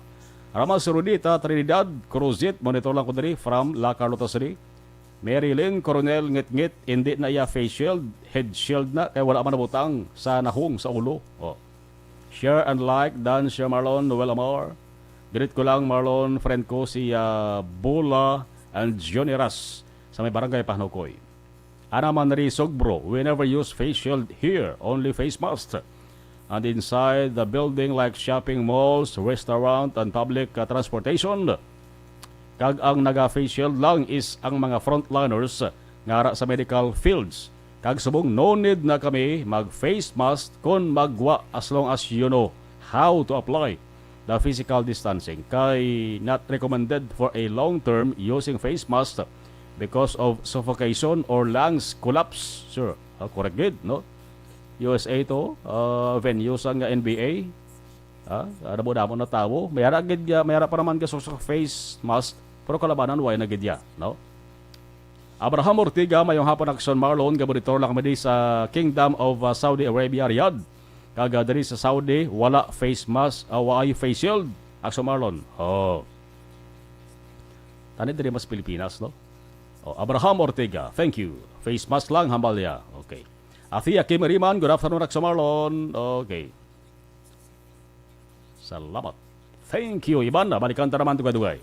Ramas Rudita, Trinidad, Cruzit, monitor lang ko diri from La Carlota City. Mary Lynn, Coronel Ngit-Ngit, hindi na iya face shield, head shield na, kaya wala man nabutang sa nahong sa ulo. Oh. Share and like, Dan, Share Marlon, Noel Amar. Greet ko lang, Marlon, friend ko si Bula and Johnny Ras sa may barangay Pahnokoy. Ana man risog bro, we never use face shield here, only face mask. And inside the building like shopping malls, restaurant, and public transportation. Kag ang naga-face shield lang is ang mga frontliners ngara sa medical fields. Kag subong no need na kami mag-face mask kung magwa as long as you know how to apply the physical distancing. Kay not recommended for a long term using face mask because of suffocation or lungs collapse. Sure, correct good, no? USA to, venue sa NBA. Ano mo damon na tao. Mayara pa naman ka sa face mask, pero kalabanan way na gidya, no? Abraham Ortiga, mayong hapon Action Marlon, gabonitor lang kami sa Kingdom of Saudi Arabia, Riyadh. Kaga diri sa Saudi, wala face mask, wala face shield. Action Marlon. Oh. Tani diri mas Pilipinas, no? Oh, Abraham Ortiga, thank you. Face mask lang, hambal ya. Okay. Athia Kim Riman, good afternoon, Action Marlon. Okay. Salamat. Thank you, Iban. Balikan ta naman tugay-dugay.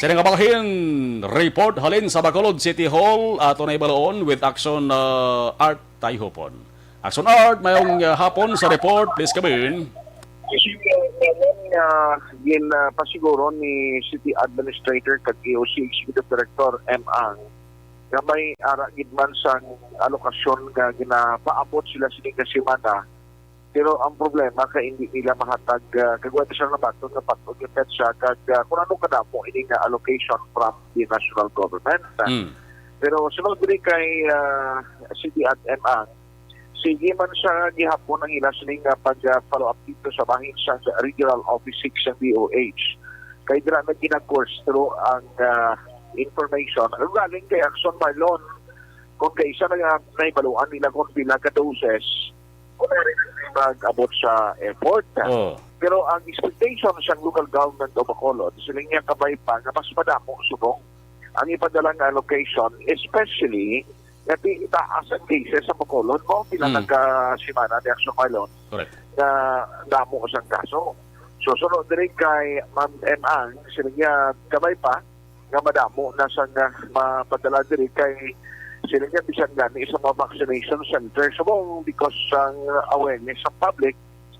Sila nga bakahin, report halin sa Bacolod City Hall ato na ibaloon with Action Art Tayhopon. Action Art, mayong hapon sa report. Please come in. Gin pasiguro ni City Administrator kag EOC Executive Director M. Ang nga may ara gidman sa alokasyon nga ginapaabot sila sining kasimana. Pero ang problema kay hindi nila mahatag kagwento siya na bato nga patog yung petsa kag kung ano kadamo ini nga allocation from the national government. Pero sunod din kay City at MA, sige man siya gihapon ang ila sining pag-follow up dito sa bahin sa Regional Office 6 sa DOH. Kay dira na ginag-course through ang information. Galing kay Action Marlon, kung kay isa na naibaluan nila kung pila ka doses, kung mag-abot sa airport. Pero ang expectation sa local government o Bacolod, sila nga kabay pa na mas madamo subong ang ipadala ng allocation, especially na itaas ang cases sa Bacolod mo, pila nagkasimana ni Action Marlon na damo sa kaso. So, sunod din kay Ma'am M. Ang, sila nga kabay pa nga madamo na sa mapadala din kay sila nga bisan gani sa mga vaccination center so because ang awareness sa public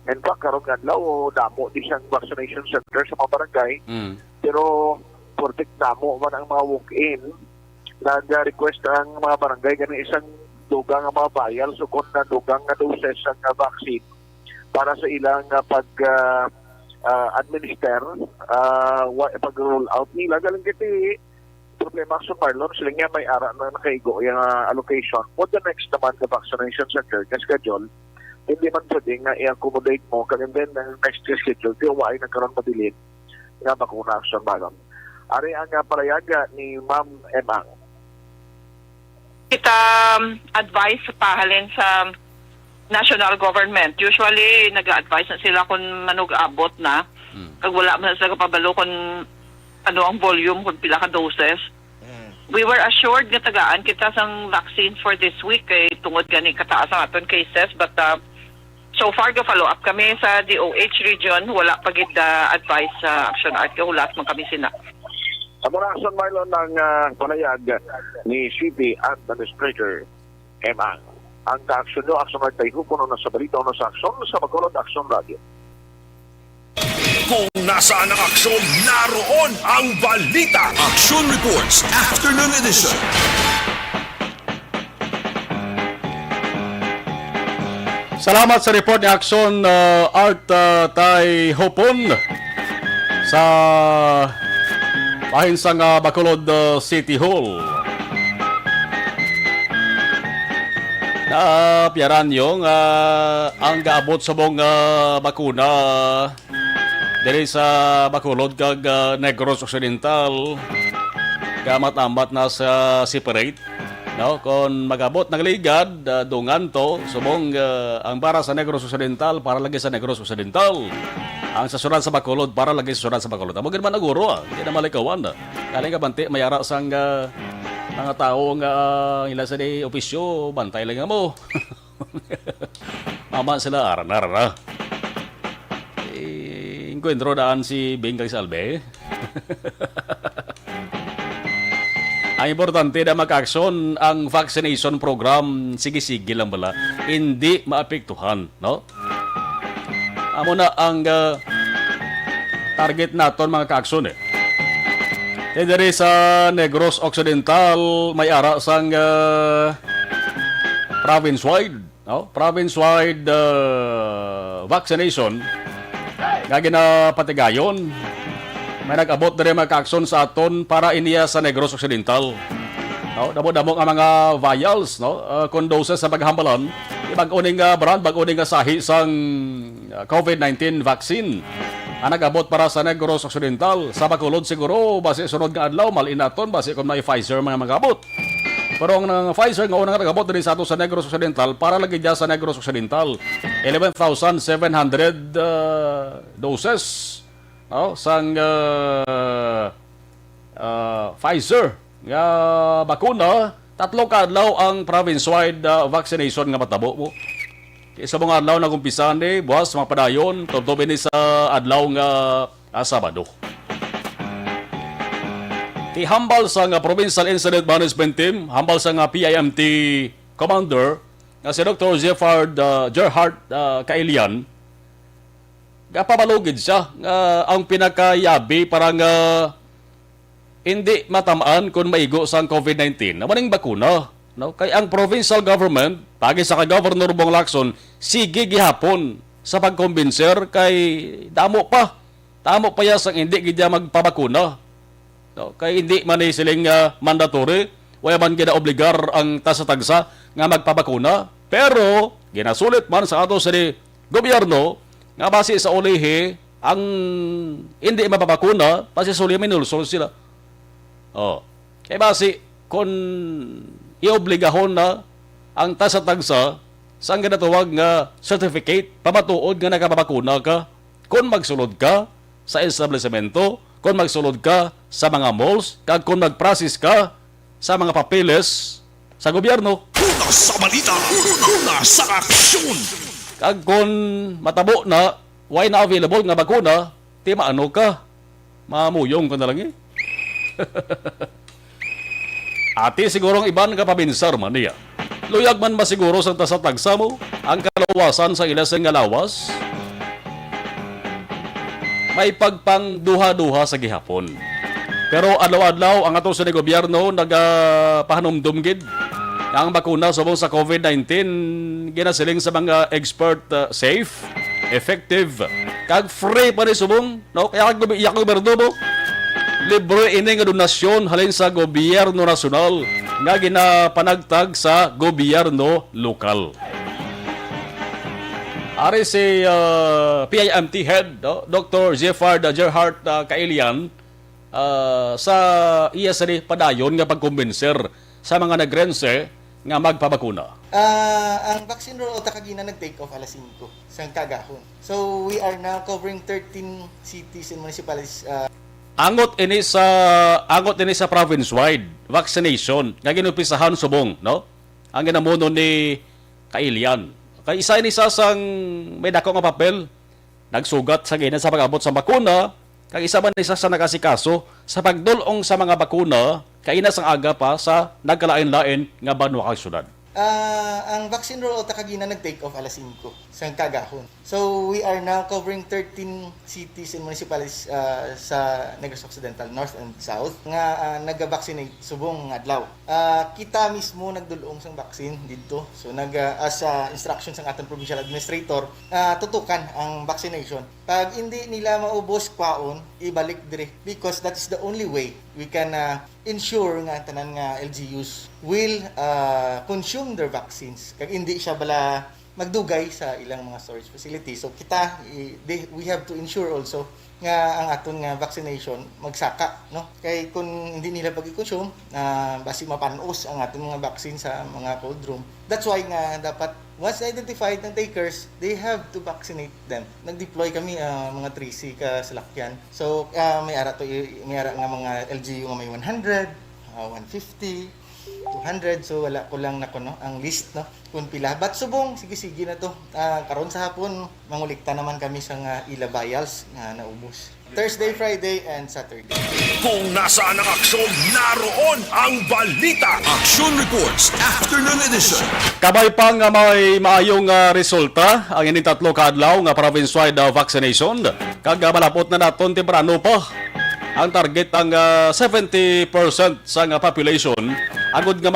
and karon adlaw damo di siyang vaccination center sa mga barangay pero protect damo man ang mga walk-in nag-request ang mga barangay gani isang dugang nga mga bayal so kung na dugang nga doses ang vaccine para sa ilang pag administer pag-roll out nila galing kiti problema sa Marlon, sila nga may ara na nakaigo yung allocation for the next naman the vaccination center na schedule. Hindi man pwedeng na i-accommodate mo kagand din ng next schedule kaya wala nagkaroon mabilin nga bakuna Action Marlon. Ari ang palayaga ni Ma'am Emang. Kita advice pahalin sa national government. Usually, nag-advise na sila kung manug-abot na. Kag wala man sila kapabalo kung ano ang volume kung pila ka doses. We were assured nga tagaan kita sang vaccine for this week kay tungod gani kataas ang aton cases but so far ga follow up kami sa DOH region wala pa gid advice sa Action Art kay hulat man kami sina. Amo na Action Marlon ng palayag ni City Administrator Emang. Ang ka-action nyo, Action Art tayo kuno na sa balita o sa action sa Bacolod Action Radio. Kung nasaan ang aksyon, naroon ang balita. Action Reports Afternoon Edition. Salamat sa report ni Action Art Tayhopon sa pahinsang Bacolod City Hall. Piyaran yung ang gaabot sa mong bakuna diri sa Bacolod kag Negros Occidental kamat-amat na sa separate no kon magabot ng ligad dungan to subong ang para sa Negros Occidental para lagi sa Negros Occidental ang sasuran sa Bacolod para lagi sa sasuran sa Bacolod amo gid man naguro hindi na malikawan galing ka bante mayara sang mga tao nga ila sa di opisyo bantay lang mo mama sila aran-aran encuentro daan si Bing Salve. Ang importante na mag-aksyon ang vaccination program, sige-sige lang bala, hindi maapektuhan, no? Amo na ang target naton mga ka-aksyon Dari sa Negros Occidental, may ara sang province-wide, no? Province-wide vaccination nga ginapatigayon may nag-abot na rin mga ka-aksyon sa aton para iniya sa Negros Occidental. No? Damo-damo ang mga vials, no? Doses sa paghambalan, bag-uning brand, bag-uning sahi sang COVID-19 vaccine. Ang nag-abot para sa Negros Occidental, sa Bacolod siguro, base sunod nga adlaw, malinaton, base kung may Pfizer mga mag-abot. Pero ang Pfizer nga unang nag-abot din sa ato sa Negros Occidental para lagi dyan sa Negros Occidental 11,700 doses sang Pfizer nga bakuna. Tatlo ka adlaw ang province-wide vaccination nga matabo mo. Sa mga adlaw na kumpisan buwas mga padayon tubtubin sa adlaw nga Sabado. Ti hambal sa nga Provincial Incident Management Team, hambal sa nga PIMT Commander, nga si Dr. Gerhard Kailian, pabalugid siya nga ang pinakayabi para nga hindi matamaan kung maigo sa COVID-19 na maning bakuna. No? Kaya ang provincial government, pagi sa ka-Governor Bong Lacson, sige gihapon sa pagkumbinser kay damo pa. Damo pa ya sang hindi gidya magpabakuna. No? Kay hindi man siling mandatory, wala man gina-obligar ang tasa-tagsa nga magpabakuna. Pero, ginasulit man sa ato sa gobyerno, nga base sa ulihi, ang hindi mapabakuna, base sa ulihi, minulsol sila. Oh. Kaya base, kung iobligahon na ang tasa-tagsa sa ang ginatawag nga certificate, pamatuod nga nakapabakuna ka, kung magsulod ka sa establishmento, kung magsulod ka sa mga malls, kag kung mag-process ka sa mga papeles sa gobyerno. Una sa balita, una sa aksyon. Kag kung matabo na, why na available nga bakuna, ti maano ka, mamuyong ka na lang eh. Ati sigurong iban ka pabinsar man niya. Luyag man masiguro sa tasatagsa mo, ang kalawasan sa ilaseng nga lawas, may pagpang duha-duha sa gihapon. Pero adlaw-adlaw ang ato sa gobyerno nagapahanumdumgid ang bakuna subong sa COVID-19 ginasiling sa mga expert safe, effective, kag free pa rin subong, no? Kaya kag gobyerno mo libre ini nga donasyon halin sa gobyerno nasyonal nga ginapanagtag sa gobyerno lokal. Ari si PIMT head, no? Dr. Gerhard Kailian, sa iya sa padayon nga pagkumbinser sa mga nagrense nga magpabakuna. Ang vaccine rollout kagina nag-take off alas 5 sa kagahon. So we are now covering 13 cities and municipalities. Angot ini sa province-wide vaccination nga ginupisahan subong, no? Ang ginamuno ni Kailian. Kay isa ini sang may dako nga papel nagsugat sa gina sa pag-abot sa bakuna, kag isa man isa sa nakasikaso sa pagdulong sa mga bakuna kay ina sang aga pa sa nagkalain-lain nga banwa kag syudad. Ang vaccine rollout kagina nag-take off alas 5 sa kagahon. So we are now covering 13 cities and municipalities sa Negros Occidental, North and South nga naga-vaccinate subong adlaw. Kita mismo nagdulong sang vaccine dito. So as instructions ng ating provincial administrator, tutukan ang vaccination. Pag hindi nila maubos kwaon, ibalik dire because that is the only way we can ensure nga tanan nga LGUs will consume their vaccines kag hindi siya bala magdugay sa ilang mga storage facilities. So we have to ensure also nga ang aton nga vaccination magsaka, no? Kay kung hindi nila pag-consume basi mapanos ang aton mga vaccine sa mga cold room. That's why nga dapat once identified ng takers, they have to vaccinate them. Nag-deploy kami mga 3C ka salakyan. So may ara nga mga LGU nga may 100, 150, 200, so wala ko lang nako no ang list no kung pila, but subong sige na to. Karon sa hapon mangulikta naman kami sa ila vials nga naubos Thursday, Friday and Saturday. Kung nasaan ang aksyon, naroon ang balita. Action Reports Afternoon Edition. Kabay pa nga may maayong resulta ang ining tatlo ka adlaw nga province-wide vaccination. Kag malapot na naton temprano pa ang target ang 70% sa population agud nga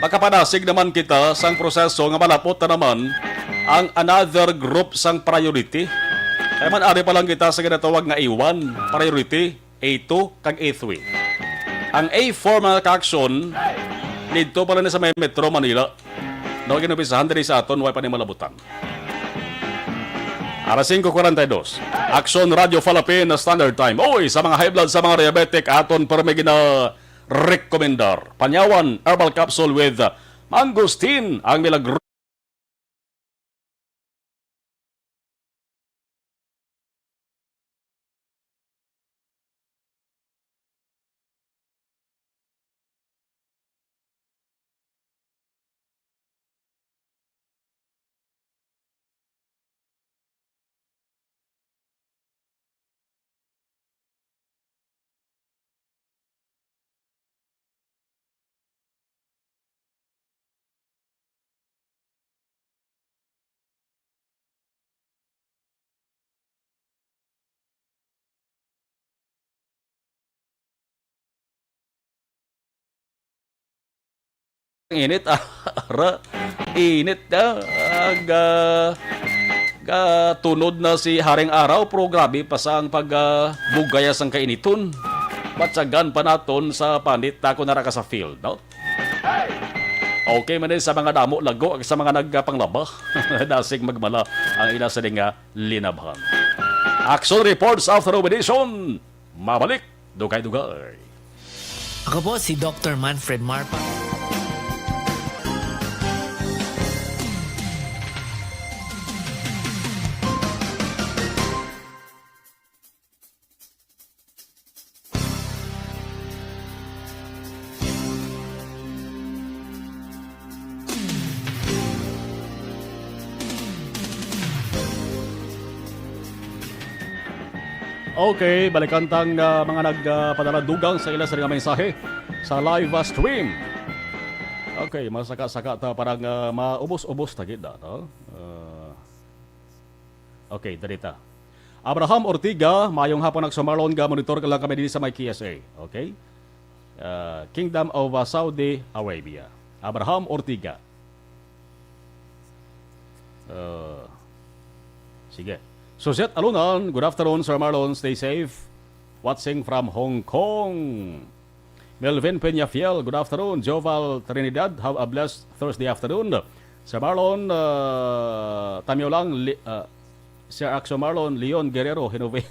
makapanasig naman kita sang proseso nga malapot na naman ang another group sang priority. Kaya man ari pa lang kita sa ginatawag nga A1 priority, A2 kag A3. Ang A4 mga ka-action dito pala na sa may Metro Manila. No ginupisahan diri sa aton way pa ni malabutan. Alas 5:42. Action Radio Philippine Standard Time. Oy, sa mga high blood, sa mga diabetic, aton para may gina-recommendar. Panyawan Herbal Capsule with Mangosteen, ang milagro Init, ara. Init na. Tunod na si Haring Araw, pero grabe pa sa ang pagbugayas ang kainiton. Batsagan pa naton sa panit na ako naraka sa field, no? Okay man din sa mga damo lago sa mga nagpanglaba. Dasig magmala ang ila sa nga linabhan. Action reports after edition. Mabalik, dugay-dugay. Ako po si Dr. Manfred Marpa. Okay, balikan tang mga nagpadala dugang sa ila sa mga mensahe sa live stream. Okay, masaka-saka ta parang maubos-ubos tagid na, no? Okay, darita. Abraham Ortiga, mayong hapon nagsumarlon ga monitor ka lang kami din sa may KSA. Okay? Kingdom of Saudi Arabia. Abraham Ortiga. Sige. Suzette Alunan, good afternoon, Sir Marlon. Stay safe. Watching from Hong Kong. Melvin Peñafiel, good afternoon. Joval Trinidad, have a blessed Thursday afternoon. Sir Marlon, tamyo lang, Sir Axo Marlon, Leon Guerrero, Hinove,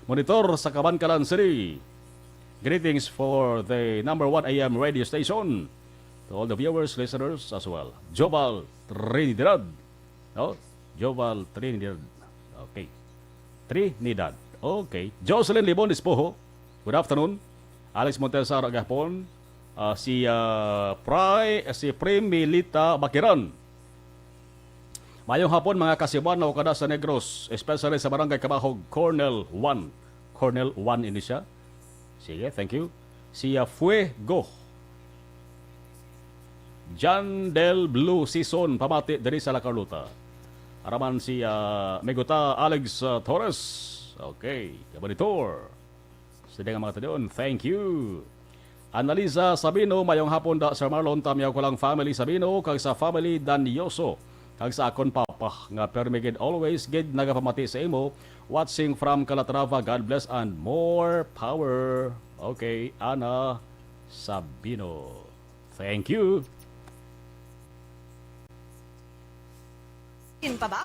Monitor sa Kabankalan City. Greetings for the number 1 AM radio station. To all the viewers, listeners as well. Joval Trinidad. No? Joval Trinidad. Okay. Trinidad. Okay. Jocelyn Libon Espojo. Good afternoon. Alex Montesar agapon. Si Primilita Bakiran. Mayong hapon mga kasiban na ukada sa Negros, especially sa Barangay Kabahog, Cornel 1. Cornel 1 ini siya. Sige, thank you. Si Fuego. John Del Blue Season, pamati dari sa La Carlota. Araman si Megota Alex Torres. Okay, kabanitor. Sedang mga tadyon, thank you. Annalisa Sabino, mayong hapon da Sir Marlon, tamyaw ko lang family Sabino, kag sa family Danyoso, kag sa akon papa, nga permigid always gid nagapamati sa imo, watching from Calatrava, God bless and more power. Okay, Ana Sabino. Thank you. Pa ba?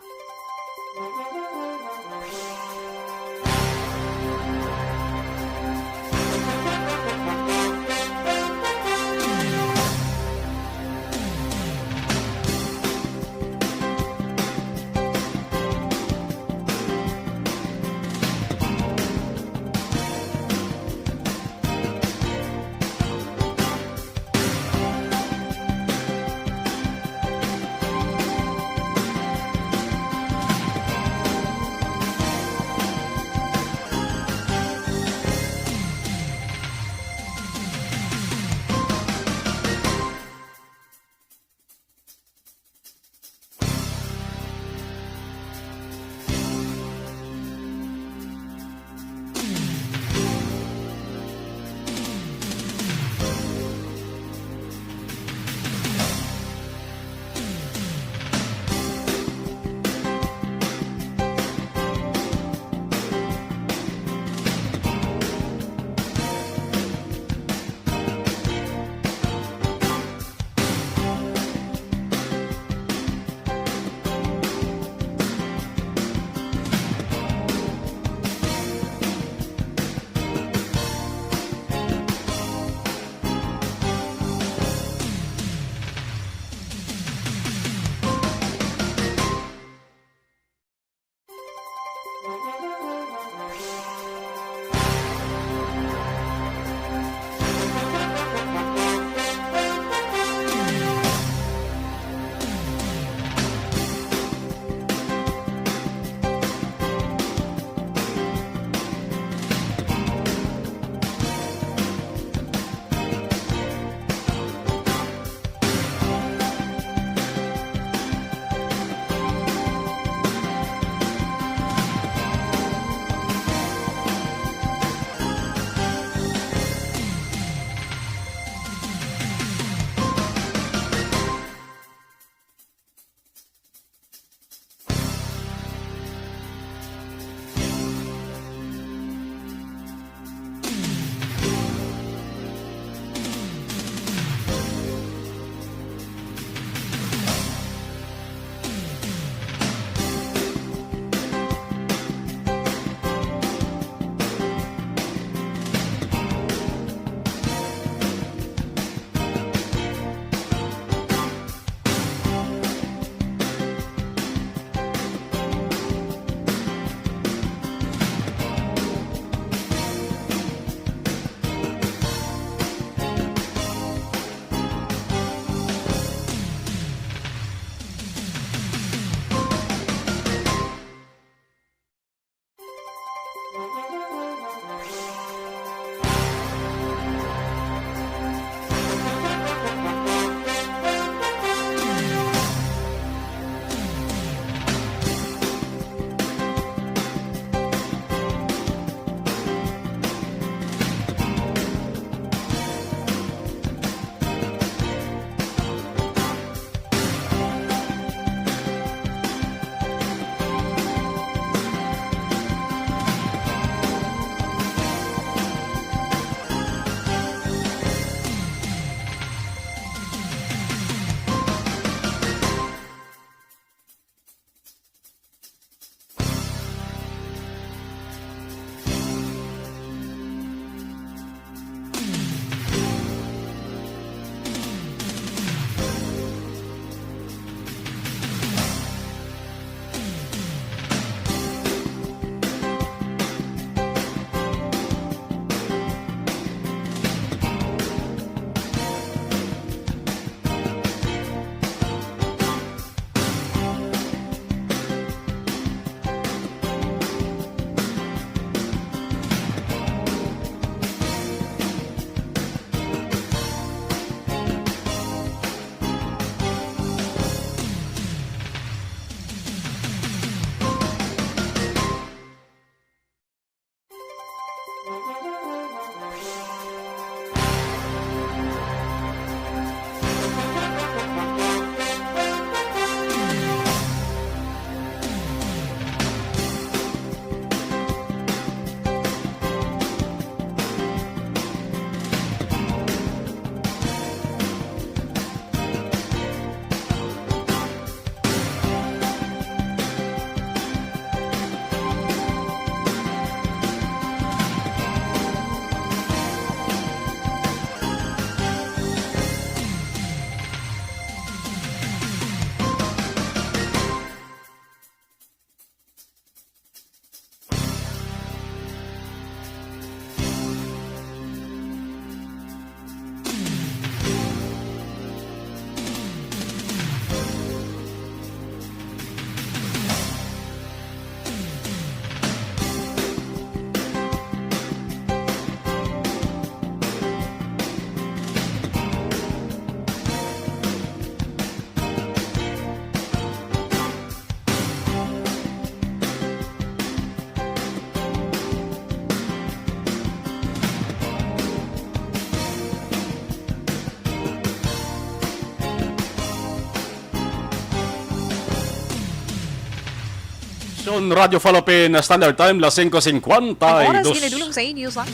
Aksyon Radio Philippine Standard Time, las 5:52. Ang oras ginadulong sa inyo sa...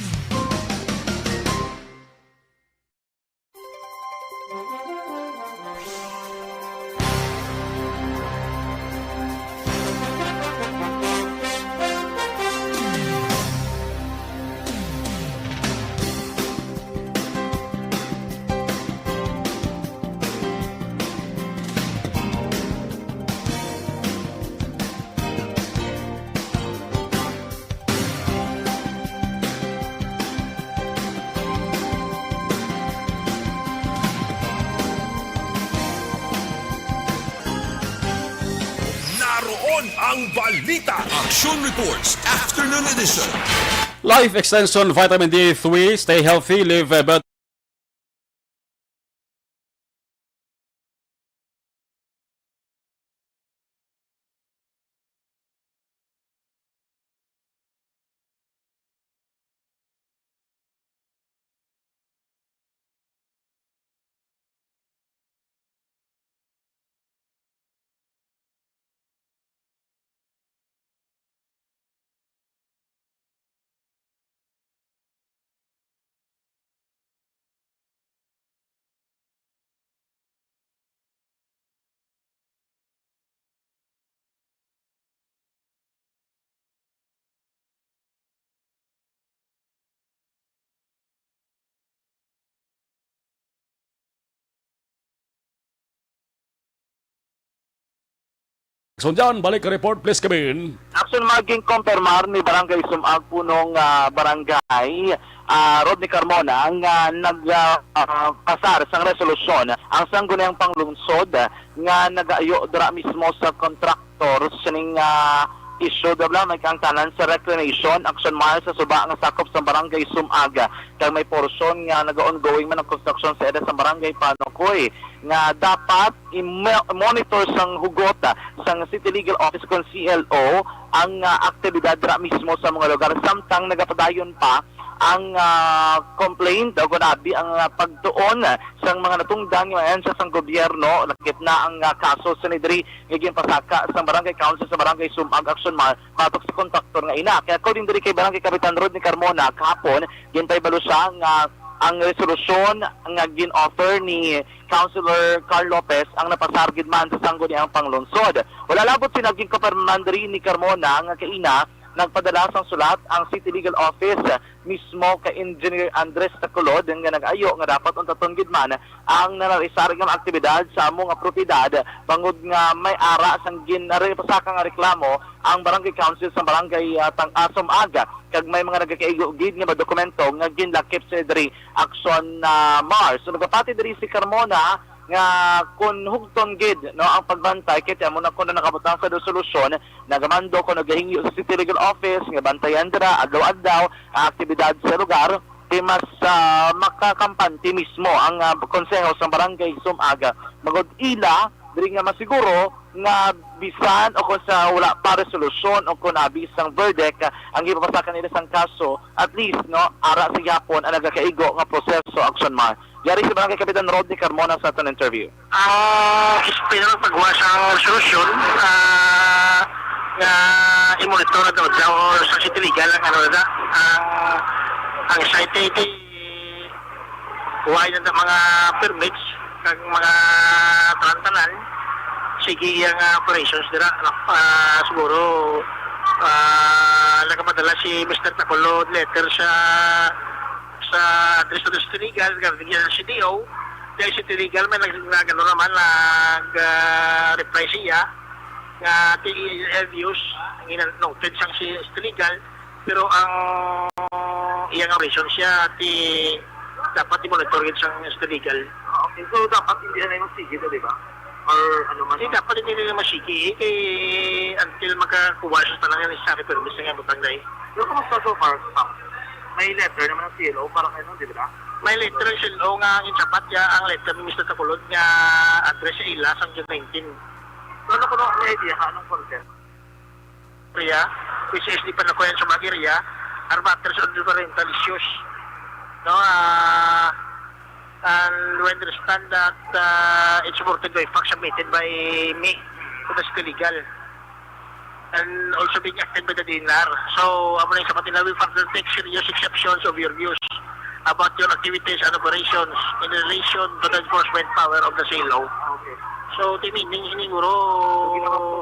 Naroon ang balita. Action Reports Afternoon Edition. Life Extension Vitamin D3, stay healthy, live better. So dyan, balik ka report, please come in. Action maging kumpirmar ni Barangay Sumag punong barangay Rodney Carmona ang nagpasar sang resolusyon ang sangguniang panglungsod nga nagaayo dira mismo sa kontraktor sining issue dabla may kang tanan sa reclamation action mile sa suba nga sakop sa barangay Sumaga kag may porsyon nga naga-ongoing man ang construction sa eda sa barangay Panokoy nga dapat i-monitor sang hugot sang City Legal Office kon CLO ang aktibidad dira mismo sa mga lugar samtang nagapadayon pa ang complaint o kunabi ang pagtuon sa mga natungdan yung ahensya sang gobyerno nakit na ang kaso sa nidri ngayong pasaka sa barangay council sa barangay Sumag action mal patok sa kontraktor nga ina kaya according diri kay barangay Kapitan Rodney Carmona kahapon gintay balo siya nga ang resolusyon nga gin-offer ni Councilor Carl Lopez ang napasargid man sa sangguniang panglungsod. Wala labot sinaging kapermandri ni Carmona nga kaina nagpadala sang sulat ang City Legal Office mismo kay Engineer Andres Tacolod nga nag-ayo nga dapat untaton gid man ang nanarisar nga aktibidad sa among propiedad bangod nga may ara sang ginarepasaka nga reklamo ang barangay council sa barangay Tang-Asom Aga kag may mga nagakaigo gid nga dokumento nga ginlakip sa diri action Mars. So nagapati diri si Carmona nga kun hugton gid no ang pagbantay kaya mo na kun nakabutang sa solusyon nagamando ko nagahingi sa City Legal Office nga bantayan dira adlaw-adlaw ang aktibidad sa lugar di mas makakampante mismo ang konseho sa barangay Sumaga magod ila diri nga masiguro nga bisan o kung sa wala pa resolusyon o kung abisang verdict ang ipapasakan nila sang kaso at least no ara sa yapon ang nagakaigo nga proseso action man. Yari si Barangay Kapitan Rodney Carmona sa aton interview. Espero pagwa sa solusyon nga i-monitor na daw sa City Legal ang ano na ang site ito huwag na mga permits kag mga talantanan sige ang operations dira siguro nakapadala si Mr. Tacolod letter sa address ng City Legal bigyan ng CDO dahil City Legal may nagano naman reply siya nga views noted sang si City Legal pero ang iyang operation siya dapat i-monitor yun sa City Legal. Okay, so dapat hindi na yung sige ito, di ba? Or ano man? Hindi, dapat hindi nila masiki until makakuha siya pa lang yung necessary permits na nga butang na Pero kumusta so far? May letter naman ng CLO para kayo nun, di ba? May letter ng CLO nga yung sapat niya ang letter ni Mr. Tacolod nga address sa ila sa June 19. So ano ko na may idea ka? Anong content? Ria, which is di pa na ko yan sa mga area, are matters of parental issues. No, and we understand that it's supported by facts submitted by me to the City Legal. and also being acted by the DNR. So, amo lang sa kanila, we further take serious exceptions of your views about your activities and operations in relation to the enforcement power of the SAILO. Okay. So, timining hiniguro,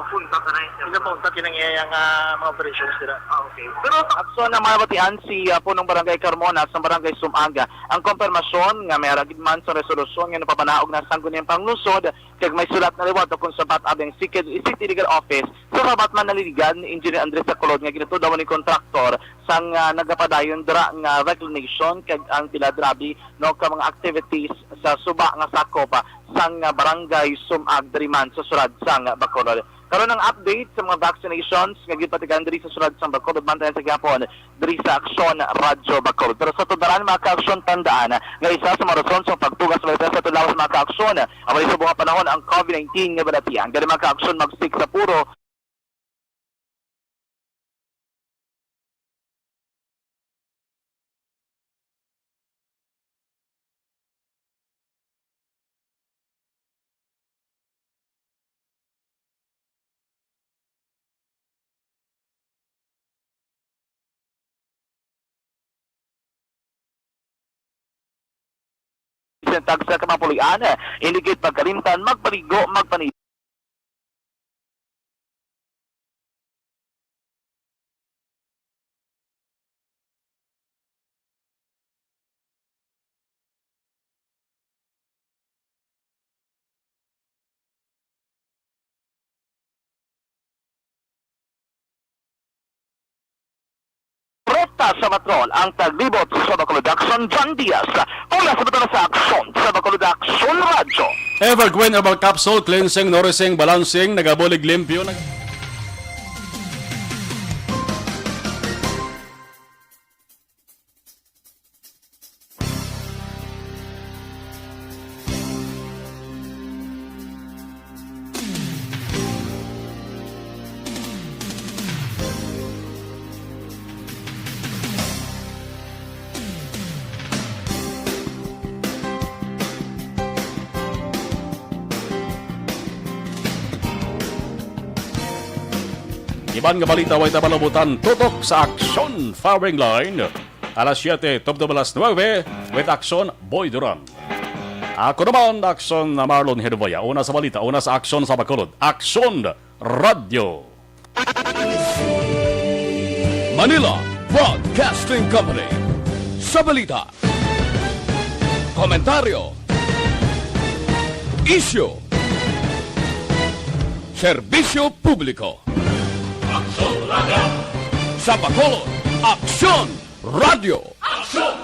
punta ka na yun. Punta kinangyayang mga operations nila. Okay. Pero, Aksyon ng mga batian si punong barangay Carmona sa barangay Sumaga. Ang konfirmasyon nga may aragid man sa resolusyon nga napabanaog na sangguniang panglungsod kag may sulat na liwat kung sabat abing City Legal Office sa sabat man naliligan ni Engineer Andres Sacolod nga ginatudaw ni kontraktor sang nagapadayon dra nga reclamation kag ang piladrabi no ka mga activities sa suba nga sakop sang barangay Sumag Diriman sa sulad sang Bacolod. Karon ang update sa mga vaccinations nga gipatigan diri sa sulad sang Bacolod bantayan sa gihapon diri sa Aksyon Radyo Bacolod. Pero sa tudaran mga ka-aksyon tandaan nga isa sa mga rason sa pagtugas sa tulaw sa mga ka-aksyon awali sa buong panahon ang COVID-19 nga balatian. Gani mga ka-aksyon mag-stick sa puro tag sa kamapulian, indicate pagkalimtan, magpaligo, magpanit. Sa patrol ang taglibot sa Bacolod Action John Diaz. Mula sa bato sa aksyon sa Bacolod Action Radyo. Evergreen Herbal Capsule, cleansing, nourishing, balancing, nagabulig limpyo. Iban nga balita way tabalabutan tutok sa Aksyon Firing Line. Alas 7, top to alas 9 with Aksyon Boy Duran. Ako naman Aksyon na Marlon Herboya. Una sa balita, una sa Aksyon sa Bacolod. Aksyon Radio. Manila Broadcasting Company. Sa balita, komentaryo, isyu, serbisyo publiko. Aksyon Radio! Sa Bacolod, Aksyon Radio! Aksyon